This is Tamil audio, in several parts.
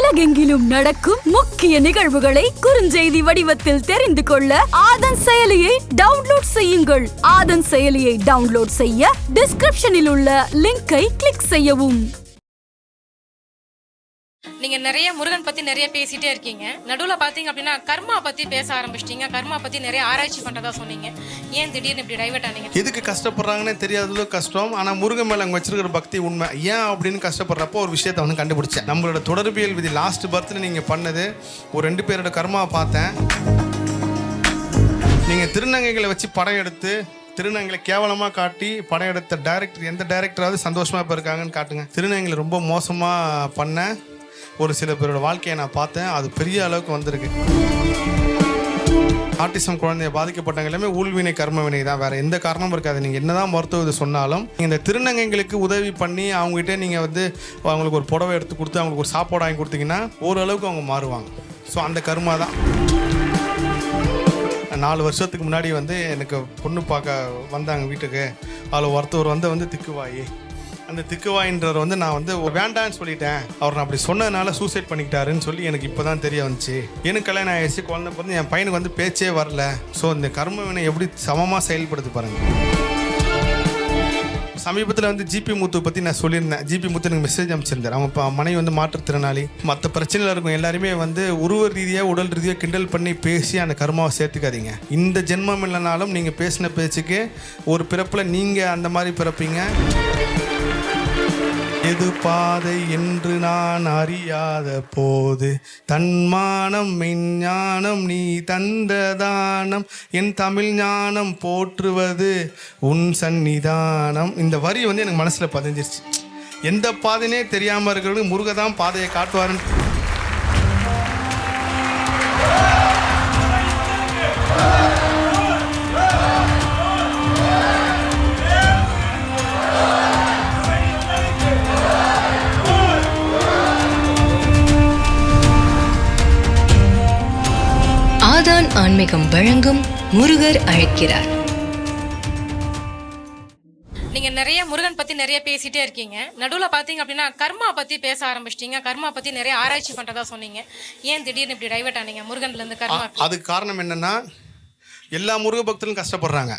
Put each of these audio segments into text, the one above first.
உலகெங்கிலும் நடக்கும் முக்கிய நிகழ்வுகளை குறுஞ்செய்தி வடிவத்தில் தெரிந்து கொள்ள ஆதன் செயலியை டவுன்லோட் செய்யுங்கள். ஆதன் செயலியை டவுன்லோட் செய்ய டிஸ்கிரிப்ஷனில் உள்ள லிங்கை கிளிக் செய்யவும். நீங்க நிறைய முருகன் பத்தி நிறைய பேசிட்டே இருக்கீங்க. நடுவுல பாத்தீங்க அப்படின்னா கர்மா பத்தி பேச ஆரம்பிச்சிட்டீங்க. கர்மா பத்தி நிறைய ஆராய்ச்சி பண்றதா சொன்னீங்க. ஏன் திடீர்னு இப்படி டைவர்ட் ஆனீங்க? எதுக்கு கஷ்டப்படுறாங்கன்னே தெரியாதது கஷ்டம். ஆனா முருகன் மேல அங்க வச்சிருக்கிற பக்தி உண்மை. ஏன் அப்படின்னு கஷ்டப்படுறப்போ ஒரு விஷயத்தை வந்து கண்டுபிடிச்சேன். நம்மளோட தொடர்பியல் விதி லாஸ்ட் பர்த்ல நீங்க பண்ணது ஒரு 2 பேரோட கர்மாவை பார்த்தேன். நீங்க திருநங்கைகளை வச்சு படம் எடுத்து திருநங்கைகளை கேவலமாக காட்டி படம் எடுத்த டைரக்டர் எந்த டைரக்டராவது சந்தோஷமா இப்போ இருக்காங்கன்னு காட்டுங்க. திருநங்கைகளை ரொம்ப மோசமாக பண்ண ஒரு சில பேரோட வாழ்க்கையை நான் பார்த்தேன். அது பெரிய அளவுக்கு வந்திருக்கு. ஆட்டிசம் குழந்தைய பாதிக்கப்பட்டவங்க எல்லாமே ஊழ்வினை கர்மவினை தான், வேற எந்த காரணமும் இருக்காது. நீங்கள் என்னதான் மருத்துவ இது சொன்னாலும் இந்த திருநங்கைகளுக்கு உதவி பண்ணி அவங்ககிட்ட நீங்கள் வந்து அவங்களுக்கு ஒரு புடவை எடுத்து கொடுத்து அவங்களுக்கு ஒரு சாப்பாடு வாங்கி கொடுத்தீங்கன்னா ஓரளவுக்கு அவங்க மாறுவாங்க. ஸோ அந்த கர்மா தான். 4 வருஷத்துக்கு முன்னாடி வந்து எனக்கு பொண்ணு பார்க்க வந்தாங்க வீட்டுக்கு. அதில் ஒருத்தவர் வந்து திக்குவாயி. அந்த திக்குவாயின்றவர் வந்து நான் வந்து வேண்டான்னு சொல்லிட்டேன். அவர் நான் அப்படி சொன்னதுனால சூசைட் பண்ணிக்கிட்டாருன்னு சொல்லி எனக்கு இப்போ தான் தெரிய வந்துச்சு. எனக்கு கல்யாணம் ஆயிடுச்சு, குழந்தை பிறந்து என் பையனுக்கு வந்து பேச்சே வரல. ஸோ இந்த கர்ம வினை எப்படி சமமாக செயல்படுது பாருங்கள். சமீபத்தில் வந்து ஜிபி முத்து பற்றி நான் சொல்லியிருந்தேன். ஜிபி முத்து எனக்கு மெசேஜ் அமைச்சிருந்தார். அவங்க இப்போ மனைவி வந்து மாற்றுத்திறனாளி, மற்ற பிரச்சனையில் இருக்கும் எல்லாருமே வந்து உருவ ரீதியாக உடல் ரீதியாக கிண்டல் பண்ணி பேசி அந்த கர்மாவை சேர்த்துக்காதீங்க. இந்த ஜென்மம் இல்லைனாலும் நீங்கள் பேசின பேச்சுக்கு ஒரு பிறப்பில் நீங்கள் அந்த மாதிரி பிறப்பீங்க. எது பாதை என்று நான் அறியாத போது தன்மானம் மெஞ்ஞானம் நீ தந்ததானம் என் தமிழ் ஞானம் போற்றுவது உன் சந்நிதானம். இந்த வரி வந்து எனக்கு மனசில் பதிஞ்சிருச்சு. எந்த பாதைனே தெரியாமல் இருக்கிறவங்களுக்கு முருகதான் பாதையை காட்டுவாருன்னு. ஆதான் ஆன்மீகம் வழங்கும் முருகர் அழைக்கிறார். நீங்க நிறைய முருகன் பத்தி நிறைய பேசிட்டே இருக்கீங்க. நடுவுல பாத்தீங்க அப்படின்னா கர்மா பத்தி பேச ஆரம்பிச்சிட்டீங்க. கர்மா பத்தி நிறைய ஆராய்ச்சி பண்றதா சொன்னீங்க. ஏன் திடீர்னு இப்படி டைவர்ட் ஆனீங்க முருகன்ல இருந்து கர்மா? அதுக்கு காரணம் என்னன்னா, எல்லா முருக பக்தர்களும் கஷ்டப்படுறாங்க.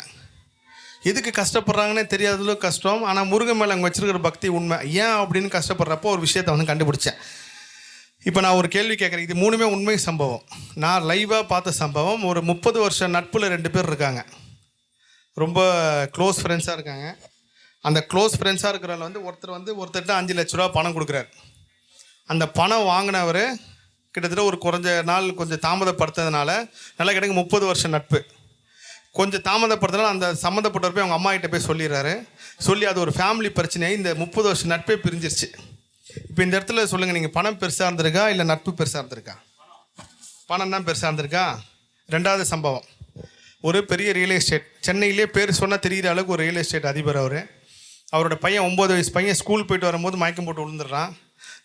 எதுக்கு கஷ்டப்படுறாங்கன்னே தெரியாதது கஷ்டம். ஆனா முருகன் மேல அங்க வச்சிருக்கிற பக்தி உண்மை. ஏன் அப்படின்னு கஷ்டப்படுறப்போ ஒரு விஷயத்தை வந்து கண்டுபிடிச்சேன். இப்போ நான் ஒரு கேள்வி கேட்குறேன். இது 3மே உண்மை சம்பவம். நான் லைவாக பார்த்த சம்பவம். ஒரு 30 வருஷம் நட்பில் 2 பேர் இருக்காங்க. ரொம்ப க்ளோஸ் ஃப்ரெண்ட்ஸாக இருக்காங்க. அந்த க்ளோஸ் ஃப்ரெண்ட்ஸாக இருக்கிறவங்க வந்து ஒருத்தர்கிட்ட 5 லட்ச ரூபா பணம் கொடுக்குறாரு. அந்த பணம் வாங்கினவர் கிட்டத்தட்ட ஒரு குறைஞ்ச நாள் கொஞ்சம் தாமதப்படுத்துறதுனால நல்லா கிடைக்கும் 30 வருஷம் நட்பு. கொஞ்சம் தாமதப்படுத்தினால அந்த சம்மந்தப்பட்டவர் போய் அவங்க அம்மா கிட்ட போய் சொல்லிடுறாரு. சொல்லி அது ஒரு ஃபேமிலி பிரச்சனை. இந்த 30 வருஷம் நட்பே பிரிஞ்சிருச்சு. இப்போ இந்த இடத்துல சொல்லுங்கள், நீங்கள் பணம் பெருசாக இருந்திருக்கா இல்லை நட்பு பெருசாக இருந்திருக்கா? பணம் தான் பெருசாக இருந்திருக்கா? 2வது சம்பவம். ஒரு பெரிய ரியல் எஸ்டேட், சென்னையிலே பேர் சொன்னால் தெரிகிற அளவுக்கு ஒரு ரியல் எஸ்டேட் அதிபர். அவரோட பையன் 9 வயசு பையன் ஸ்கூல் போயிட்டு வரும்போது மயக்கம் போட்டு விழுந்துடுறான்.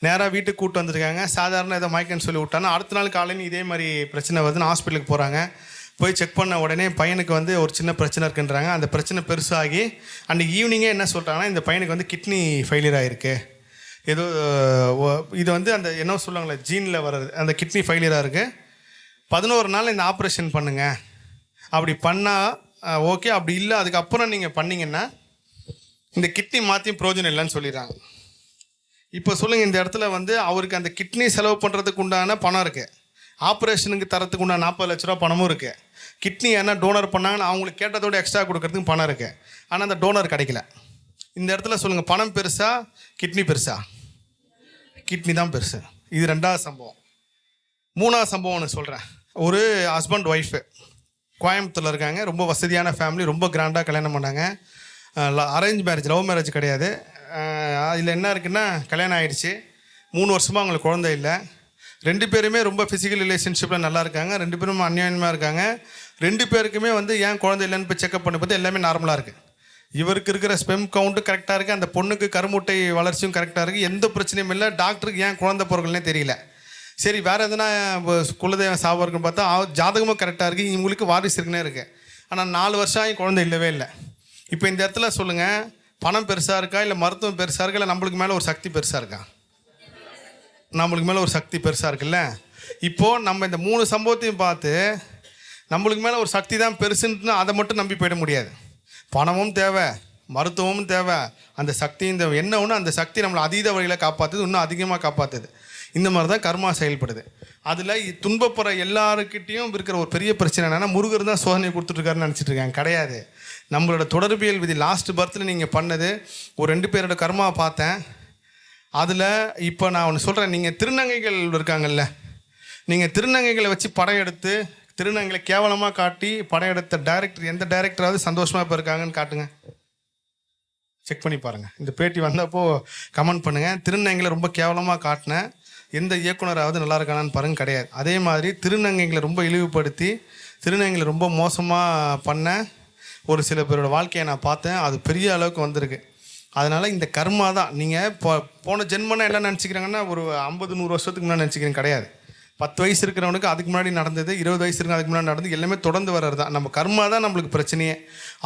நேராக வீட்டுக்கு கூப்பிட்டு வந்துருக்காங்க. சாதாரண ஏதோ மயக்கம்னு சொல்லி விட்டானா அடுத்த நாள் காலையில் இதே மாதிரி பிரச்சனை வருதுன்னு ஹாஸ்பிட்டலுக்கு போகிறாங்க. போய் செக் பண்ண உடனே பையனுக்கு வந்து ஒரு சின்ன பிரச்சனை இருக்குன்றாங்க. அந்த பிரச்சனை பெருசாகி அன்றைக்கி ஈவினிங்கே என்ன சொல்கிறாங்கன்னா, இந்த பையனுக்கு வந்து கிட்னி ஃபெயிலியர் ஆகிருக்கு. ஏதோ இது வந்து அந்த என்ன சொல்லுவாங்களே ஜீனில் வர்றது, அந்த கிட்னி ஃபெயிலியராக இருக்குது. 11 நாள் இந்த ஆப்ரேஷன் பண்ணுங்கள். அப்படி பண்ணால் ஓகே, அப்படி இல்லை அதுக்கப்புறம் நீங்கள் பண்ணிங்கன்னா இந்த கிட்னி மாற்றியும் பிரயோஜனம் இல்லைன்னு சொல்லிடுறாங்க. இப்போ சொல்லுங்கள், இந்த இடத்துல வந்து அவருக்கு அந்த கிட்னி செலவு பண்ணுறதுக்கு உண்டான பணம் இருக்குது, ஆப்ரேஷனுக்கு தரத்துக்கு உண்டான 40 லட்ச ரூபா பணமும் இருக்குது. கிட்னி என்ன டோனர் பண்ணாங்கன்னு அவங்களுக்கு கேட்டதோடு எக்ஸ்ட்ரா கொடுக்கறதுக்கு பணம் இருக்குது. ஆனால் அந்த டோனர் கிடைக்கல. இந்த இடத்துல சொல்லுங்கள், பணம் பெருசா கிட்னி பெருசா? கிட்னி தான் பெருசு. இது 2வது சம்பவம். 3வது சம்பவம் ஒன்று சொல்கிறேன். ஒரு ஹஸ்பண்ட் ஒய்ஃபு கோயம்புத்தூரில் இருக்காங்க. ரொம்ப வசதியான ஃபேமிலி, ரொம்ப கிராண்டாக கல்யாணம் பண்ணாங்க. அரேஞ்ச் மேரேஜ், லவ் மேரேஜ் கிடையாது. அதில் என்ன இருக்குன்னா, கல்யாணம் ஆகிடுச்சு, 3 வருஷமாக அவங்களுக்கு குழந்தை இல்லை. 2 பேருமே ரொம்ப ஃபிசிக்கல் ரிலேஷன்ஷிப்பில் நல்லா இருக்காங்க. 2 பேரும் அந்யோன்யமாக இருக்காங்க. 2 பேருக்குமே வந்து ஏன் குழந்தை இல்லைன்னு போய் செக்அப் பண்ணி பார்த்து எல்லாமே நார்மலாக இருக்குது. இவருக்கு இருக்கிற ஸ்பெம் கவுண்ட்டு கரெக்டாக இருக்குது, அந்த பொண்ணுக்கு கருமுட்டை வளர்ச்சியும் கரெக்டாக இருக்குது, எந்த பிரச்சனையும் இல்லை. டாக்டருக்கு ஏன் குழந்தை பிறகுன்னே தெரியல. சரி, வேறு எதுனா குலதெய்வம் சாபம் இருக்குன்னு பார்த்தா ஜாதகமும் கரெக்டாக இருக்குது, இவங்களுக்கு வாரிசு இருக்குன்னே இருக்குது. ஆனால் 4 வருஷம் ஆகி குழந்தை இல்லவே இல்லை. இப்போ இந்த இடத்துல சொல்லுங்கள், பணம் பெருசாக இருக்கா இல்லை மருத்துவம் பெருசாக இருக்கா இல்லை நம்மளுக்கு மேலே ஒரு சக்தி பெருசாக இருக்கா? நம்மளுக்கு மேலே ஒரு சக்தி பெருசாக இருக்குல்ல. இப்போது நம்ம இந்த 3 சம்பவத்தையும் பார்த்து நம்மளுக்கு மேலே ஒரு சக்தி தான் பெருசுன்னு அதை மட்டும் நம்பி போயிட முடியாது. பணமும் தேவை, மருத்துவமும் தேவை, அந்த சக்தியும் தேவை. என்ன ஒன்று, அந்த சக்தி நம்மளை அதீத வழியில் காப்பாற்றுது, இன்னும் அதிகமாக காப்பாற்றுது. இந்த மாதிரி தான் கர்மா செயல்படுது. அதில் துன்பப்படுற எல்லாருக்கிட்டேயும் இருக்கிற ஒரு பெரிய பிரச்சனை என்னென்னா, முருகர் தான் சோதனை கொடுத்துட்ருக்காருன்னு நினச்சிட்டு இருக்காங்க. கிடையாது. நம்மளோட தொடர்பியல் விதி லாஸ்ட் பர்த்தில் நீங்கள் பண்ணது ஒரு 2 பேரோட கர்மாவை பார்த்தேன். அதில் இப்போ நான் ஒன்று சொல்கிறேன். நீங்கள் திருநங்கைகள் இருக்காங்கல்ல, நீங்கள் திருநங்கைகளை வச்சு படம் எடுத்து திருநங்கைகளை கேவலமாக காட்டி படம் எடுத்த டைரக்டர், எந்த டைரக்டராவது சந்தோஷமாக இப்போ இருக்காங்கன்னு காட்டுங்க. செக் பண்ணி பாருங்கள். இந்த பேட்டி வந்தப்போ கமெண்ட் பண்ணுங்கள். திருநங்கைகளை ரொம்ப கேவலமாக காட்டினேன் எந்த இயக்குனராவது நல்லா இருக்கானான்னு பாருங்க. கிடையாது. அதே மாதிரி திருநங்கைகளை ரொம்ப இழிவுபடுத்தி திருநங்கைகளை ரொம்ப மோசமாக பண்ண ஒரு சில பேரோட வாழ்க்கையை நான் பார்த்தேன். அது பெரிய அளவுக்கு வந்திருக்கு. அதனால் இந்த கர்மா தான். நீங்கள் போன ஜென்மனா எல்லாம் நினச்சிக்கிறாங்கன்னா ஒரு 50-100 வருஷத்துக்கு முன்னாடி நினச்சிக்கிறேன். கிடையாது. 10 வயசு இருக்கிறவனுக்கு அதுக்கு முன்னாடி நடந்தது, 20 வயசு இருக்கிற அதுக்கு முன்னாடி நடந்தது, எல்லாமே தொடர்ந்து வர்றது தான். நம்ம கர்மா தான் நம்மளுக்கு பிரச்சனையே.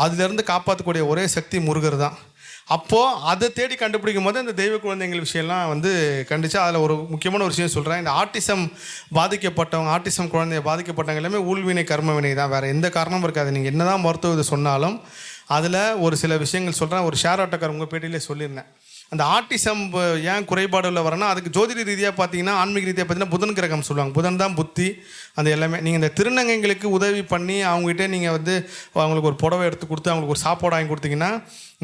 அதுலேருந்து காப்பாற்றக்கூடிய ஒரே சக்தி முருகர் தான். அப்போது அதை தேடி கண்டுபிடிக்கும் போது அந்த தெய்வ குழந்தைங்கள் விஷயம்லாம் கண்டிச்சா. அதில் ஒரு முக்கியமான ஒரு விஷயம் சொல்கிறேன். இந்த ஆட்டிசம் பாதிக்கப்பட்டவங்க, ஆட்டிசம் குழந்தைய பாதிக்கப்பட்டவங்க எல்லாமே ஊழ்வினை கர்மவினை தான், வேறு எந்த காரணமும் இருக்காது. நீங்கள் என்ன தான் மருத்துவ இது சொன்னாலும் அதில் ஒரு சில விஷயங்கள் சொல்கிறேன். ஒரு ஷேர் ஆட்டோக்கார் உங்கள் பேட்டியிலே சொல்லியிருந்தேன். அந்த ஆட்டிசம் ஏன் குறைபாடுள்ள வரனா, அதுக்கு ஜோதிட ரீதியாக பார்த்தீங்கன்னா, ஆன்மீக ரீதியாக பார்த்தீங்கன்னா புதன் கிரகம் சொல்லுவாங்க. புதன் தான் புத்தி, அந்த எல்லாமே. நீங்கள் இந்த திருநங்கைங்களுக்கு உதவி பண்ணி அவங்ககிட்ட நீங்கள் அவங்களுக்கு ஒரு புடவை எடுத்து கொடுத்து அவங்களுக்கு ஒரு சாப்பாடு வாங்கி கொடுத்தீங்கன்னா,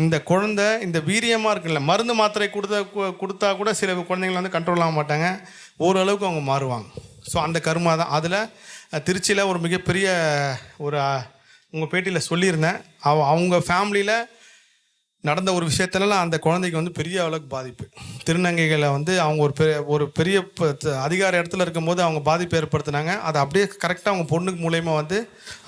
இந்த குழந்தை இந்த வீரியமாக இருக்குல்ல, மருந்து மாத்திரை கொடுத்தா கூட சில குழந்தைங்கள் கண்ட்ரோல் ஆக மாட்டாங்க, ஓரளவுக்கு அவங்க மாறுவாங்க. ஸோ அந்த கர்மா தான். அதில் திருச்சியில் ஒரு மிகப்பெரிய ஒரு உங்கள் பேட்டியில் சொல்லியிருந்தேன். அவங்க ஃபேமிலியில் நடந்த ஒரு விஷயத்துலலாம் அந்த குழந்தைக்கு பெரிய அளவுக்கு பாதிப்பு. திருநங்கைகளை அவங்க ஒரு பெரிய அதிகார இடத்துல இருக்கும்போது அவங்க பாதிப்பு ஏற்படுத்தினாங்க. அதை அப்படியே கரெக்டாக அவங்க பொண்ணுக்கு மூலயமா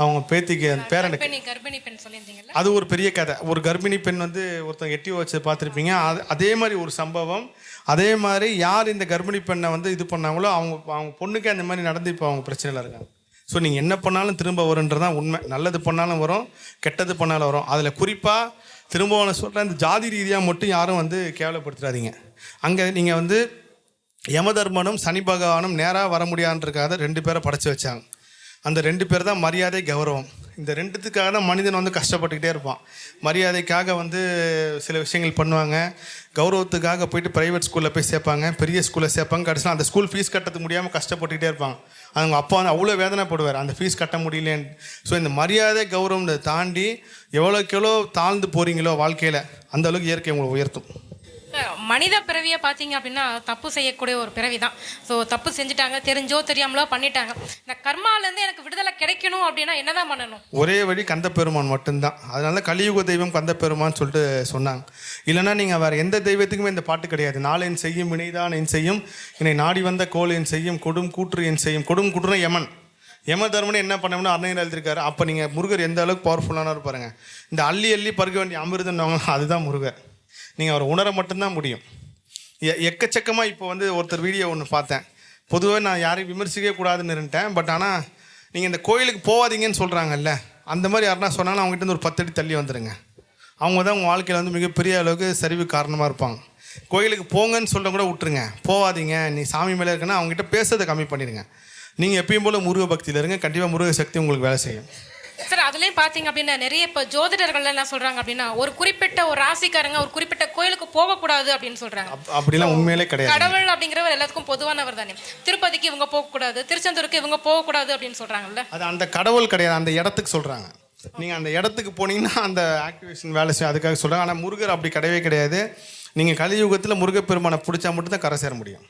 அவங்க பேத்திக்கு அந்த பேரனுக்கு கர்ப்பிணி பெண் சொல்லியிருந்தீங்கல்ல, அது ஒரு பெரிய கதை. ஒரு கர்ப்பிணி பெண் ஒருத்தங்க எட்டி வச்சு பார்த்துருப்பீங்க. அதே மாதிரி ஒரு சம்பவம். அதே மாதிரி யார் இந்த கர்ப்பிணி பெண்ணை இது பண்ணாங்களோ அவங்க பொண்ணுக்கே அந்த மாதிரி நடந்து இப்போ அவங்க பிரச்சனையில் இருக்காங்க. ஸோ நீங்கள் என்ன பண்ணாலும் திரும்ப வருன்றதான் உண்மை. நல்லது பண்ணாலும் வரும், கெட்டது பண்ணாலும் வரும். அதில் குறிப்பாக திரும்ப சொல்கிறேன், இந்த ஜாதி ரீதியாக மட்டும் யாரும் கேவலப்படுத்துறாதீங்க. அங்கே நீங்கள் யமதர்மனும் சனி பகவானும் நேராக வர முடியாதுன்றதுக்காக 2 பேரை படைச்சி வச்சாங்க. அந்த 2 பேர் தான் மரியாதை, கௌரவம். இந்த 2த்துக்காக தான் மனிதன் கஷ்டப்பட்டுக்கிட்டே இருப்பான். மரியாதைக்காக சில விஷயங்கள் பண்ணுவாங்க, கௌரவத்துக்காக போயிட்டு ப்ரைவேட் ஸ்கூலில் போய் சேர்ப்பாங்க, பெரிய ஸ்கூலில் சேர்ப்பாங்க. கடைசியில் அந்த ஸ்கூல் ஃபீஸ் கட்டத்துக்கு முடியாமல் கஷ்டப்பட்டுக்கிட்டே இருப்பாங்க. அவங்க அப்பா அவ்வளோ வேதனைப்படுவார், அந்த ஃபீஸ் கட்ட முடியலேன்னு. ஸோ இந்த மரியாதை கௌரவம் தாண்டி எவ்வளோக்கு எவ்வளோ தாழ்ந்து போகிறீங்களோ வாழ்க்கையில், அந்த அளவுக்கு இயற்கை உங்களை உயர்த்தும். மனித பிறவியை பார்த்தீங்க அப்படின்னா தப்பு செய்யக்கூடிய ஒரு பிறவி தான். ஸோ தப்பு செஞ்சுட்டாங்க, தெரிஞ்சோ தெரியாமலோ பண்ணிட்டாங்க. இந்த கர்மாலேருந்து எனக்கு விடுதலை கிடைக்கணும் அப்படின்னா என்னதான் பண்ணணும்? ஒரே வழி கந்தப்பெருமான் மட்டும்தான். அதனால கலியுக தெய்வம் கந்தப்பெருமான்னு சொல்லிட்டு சொன்னாங்க. இல்லைனா நீங்கள் வேறு எந்த தெய்வத்துக்குமே இந்த பாட்டு கிடையாது. நாளென் செய்யும் வினைதான் என் செய்யும், என்னை நாடி வந்த கோல் என் செய்யும், கொடும் கூற்று என் செய்யும். கொடும் கூற்றுனா யமன். யம தர்மனை என்ன பண்ணோம்னா அன்னையில் எழுதியிருக்காரு. அப்போ நீங்கள் முருகர் எந்த அளவுக்கு பவர்ஃபுல்லான பாருங்க. இந்த அள்ளி அள்ளி பருக வேண்டிய அமிர்தம் அதுதான் முருகர். நீங்கள் அவரை உணர மட்டும்தான் முடியும். எக்கச்சக்கமாக இப்போ ஒருத்தர் வீடியோ ஒன்று பார்த்தேன். பொதுவாக நான் யாரையும் விமர்சிக்கவே கூடாதுன்னு இருந்துட்டேன். பட் ஆனால் நீங்கள் இந்த கோயிலுக்கு போகாதீங்கன்னு சொல்கிறாங்கல்ல, அந்த மாதிரி யாருன்னா சொன்னாலும் அவங்ககிட்ட ஒரு 10 அடி தள்ளி வந்துடுங்க. அவங்க தான் உங்கள் வாழ்க்கையில் மிகப்பெரிய அளவுக்கு சரிவு காரணமாக இருப்பாங்க. கோயிலுக்கு போங்கன்னு சொல்ல கூட விட்டுருங்க, போகாதீங்க, நீ சாமி மேலே இருக்குன்னா அவங்ககிட்ட பேசுறதை கம்மி பண்ணிடுங்க. நீங்கள் எப்பயும் போல் முருக பக்தியில் இருங்க, கண்டிப்பாக முருக சக்தி உங்களுக்கு வேலை செய்யும். சார், அதுலேயும் பார்த்தீங்க அப்படின்னா நிறைய இப்போ ஜோதிடர்கள் என்ன சொல்கிறாங்க அப்படின்னா, ஒரு குறிப்பிட்ட ஒரு ராசிக்காரங்க ஒரு குறிப்பிட்ட கோயிலுக்கு போகக்கூடாது அப்படின்னு சொல்கிறாங்க. அப்படிலாம் உண்மையிலே கிடையாது. கடவுள் அப்படிங்கிறவர் எல்லாத்துக்கும் பொதுவானவர் தானே. திருப்பதிக்கு இவங்க போகக்கூடாது, திருச்செந்தூருக்கு இவங்க போகக்கூடாது அப்படின்னு சொல்கிறாங்கல்ல. அது அந்த கடவுள் கிடையாது, அந்த இடத்துக்கு சொல்கிறாங்க. நீங்கள் அந்த இடத்துக்கு போனீங்கன்னா அந்த ஆக்டிவேஷன் வேலை செய்யும், அதுக்காக சொல்கிறாங்க. ஆனால் முருகர் அப்படி கிடையவே கிடையாது. நீங்கள் கலியுகத்தில் முருகப்பெருமானை பிடிச்சா மட்டும்தான் கரை சேர முடியும்.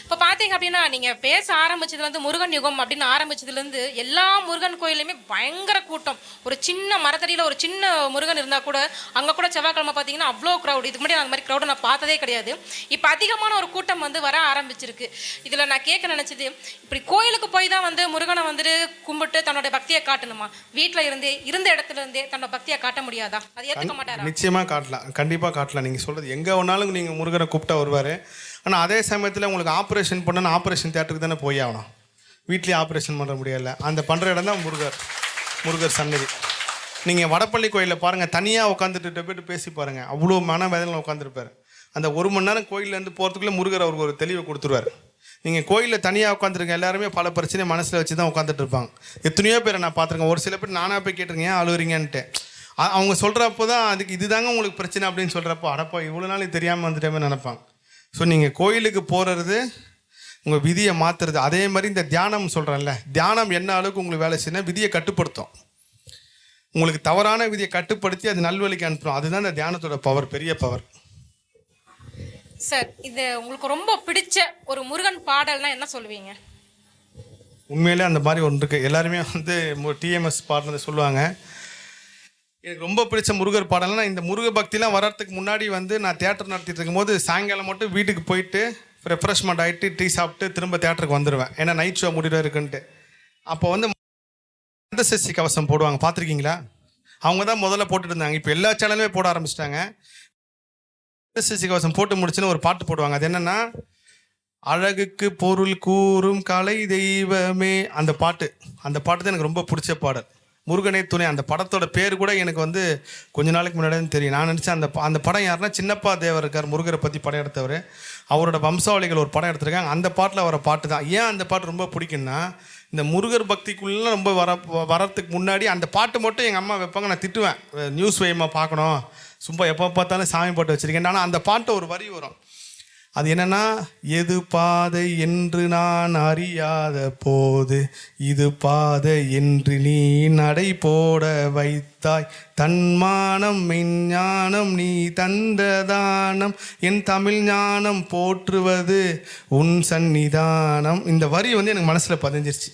இப்போ பார்த்தீங்க அப்படின்னா நீங்கள் பேச ஆரம்பிச்சதுலேருந்து முருகன் யுகம் அப்படின்னு ஆரம்பிச்சதுலேருந்து எல்லா முருகன் கோயிலுமே பயங்கர கூட்டம். ஒரு சின்ன மரத்தடியில் ஒரு சின்ன முருகன் இருந்தால் கூட அங்கே கூட செவ்வாய்க்கிழமை பார்த்தீங்கன்னா அவ்வளோ க்ரௌட். இதுக்கு முன்னாடி அந்த மாதிரி க்ரௌடை நான் பார்த்ததே கிடையாது. இப்போ அதிகமான ஒரு கூட்டம் வர ஆரம்பிச்சிருக்கு. இதில் நான் கேட்க நினச்சது, இப்படி கோயிலுக்கு போய் தான் முருகனை கும்பிட்டு தன்னோட பக்தியை காட்டணுமா? வீட்டில் இருந்த இடத்துல இருந்தே தன்னோட பக்தியை காட்ட முடியாதா? அது ஏற்றுக்க மாட்டாரா? நிச்சயமாக காட்டலாம், கண்டிப்பாக காட்டலாம். நீங்கள் சொல்கிறது எங்கே வேணாலும் நீங்கள் முருகனை கூப்பிட்டா வருவார். ஆனால் அதே சமயத்தில் உங்களுக்கு ஆப்ரேஷன் பண்ணணும், ஆப்ரேஷன் தியேட்டருக்கு தானே போய் ஆகணும். வீட்லேயே ஆப்ரேஷன் பண்ண முடியல. அந்த பண்ணுற இடம் தான் முருகர் சன்னதி. நீங்கள் வடப்பள்ளி கோயிலில் பாருங்கள், தனியாக உட்காந்துட்டு போய்ட்டு பேசி பாருங்கள், அவ்வளோ மன வேதனையில் உட்காந்துருப்பார். அந்த 1 மணி நேரம் கோயிலேருந்து போகிறதுக்குள்ளே முருகர் அவருக்கு ஒரு தெளிவை கொடுத்துருவார். நீங்கள் கோயிலில் தனியாக உட்காந்துருங்க, எல்லாருமே பல பிரச்சனையை மனசில் வச்சு தான் உட்காந்துட்டு இருப்பாங்க. எத்தனையோ பேரை நான் பார்த்துருக்கேன். ஒரு சில பேர் நானாக போய் கேட்டிருக்கேன் ஏன் அழுகுறீங்கன்ட்டு. அவங்க சொல்கிறப்போ தான் அதுக்கு இதுதாங்க உங்களுக்கு பிரச்சனை அப்படின்னு சொல்கிறப்போ அடப்போ இவ்வளோ நாள் தெரியாமல் வந்துட்டேமே நினைப்பாங்க. ஸோ நீங்கள் கோயிலுக்கு போகிறது உங்கள் விதியை மாற்றுறது. அதே மாதிரி இந்த தியானம் சொல்கிறேன்ல, தியானம் என்ன அளவுக்கு உங்களுக்கு வேலை செய்யணும், விதியை கட்டுப்படுத்தும். உங்களுக்கு தவறான விதியை கட்டுப்படுத்தி அது நல்வழிக்கு அனுப்புகிறோம். அதுதான் இந்த தியானத்தோட பவர், பெரிய பவர். சார், இது உங்களுக்கு ரொம்ப பிடிச்ச ஒரு முருகன் பாடல்னா என்ன சொல்லுவீங்க? உண்மையிலே அந்த மாதிரி ஒன்று இருக்குது. எல்லாருமே வந்து டிஎம்எஸ் பாடுறதை சொல்லுவாங்க. எனக்கு ரொம்ப பிடிச்ச முருகர் பாடல்னா, இந்த முருக பக்திலாம் வர்றதுக்கு முன்னாடி வந்து நான் தேட்டர் நடத்திட்டு இருக்கும்போது சாயங்காலம் மட்டும் வீட்டுக்கு போயிட்டு ரெஃப்ரெஷ்மெண்ட் ஆகிட்டு டீ சாப்பிட்டு திரும்ப தேட்டருக்கு வந்துடுவேன். ஏன்னா நைட் ஷோ முடிவு இருக்குன்ட்டு. அப்போ வந்து கந்தசஷ்டி கவசம் போடுவாங்க, பார்த்துருக்கீங்களா? அவங்க தான் முதல்ல போட்டுட்டு இருந்தாங்க. இப்போ எல்லா சேனலுமே போட ஆரம்பிச்சிட்டாங்க. கந்தசஷ்டி கவசம் போட்டு முடிச்சுன்னு ஒரு பாட்டு போடுவாங்க. அது என்னன்னா, அழகுக்கு பொருள் கூறும் கலை தெய்வமே. அந்த பாட்டு தான் எனக்கு ரொம்ப பிடிச்ச பாடல். முருகனே துணை. அந்த படத்தோட பேர் கூட எனக்கு வந்து கொஞ்ச நாளைக்கு முன்னாடி தெரியும். நான் நினச்சேன் அந்த படம் யாருன்னா சின்னப்பா தேவர் இருக்கார், முருகரை பற்றி படம் எடுத்தவர். அவரோட வம்சாவளிகள் ஒரு படம் எடுத்திருக்காங்க. அந்த பாட்டில் வர பாட்டு தான். ஏன் அந்த பாட்டு ரொம்ப பிடிக்குன்னா, இந்த முருகர் பக்திக்குள்ளே ரொம்ப வரத்துக்கு முன்னாடி அந்த பாட்டு மட்டும் எங்கள் அம்மா வைப்பாங்க. நான் திட்டுவேன், நியூஸ் வைமா பார்க்கணும், சும்மா எப்போ பார்த்தாலும் சாமி பாட்டு வச்சுருக்கேன். ஆனால் அந்த பாட்டு ஒரு வரி வரும். அது என்னன்னா, எது பாதை என்று நான் அறியாத போது இது பாதை என்று நீ நடை போட வைத்தாய், தன்மானம் மெஞ்ஞானம் நீ தந்ததானம், என் தமிழ் ஞானம் போற்றுவது உன் சந்நிதானம். இந்த வரி வந்து எனக்கு மனசில் பதிஞ்சிருச்சு.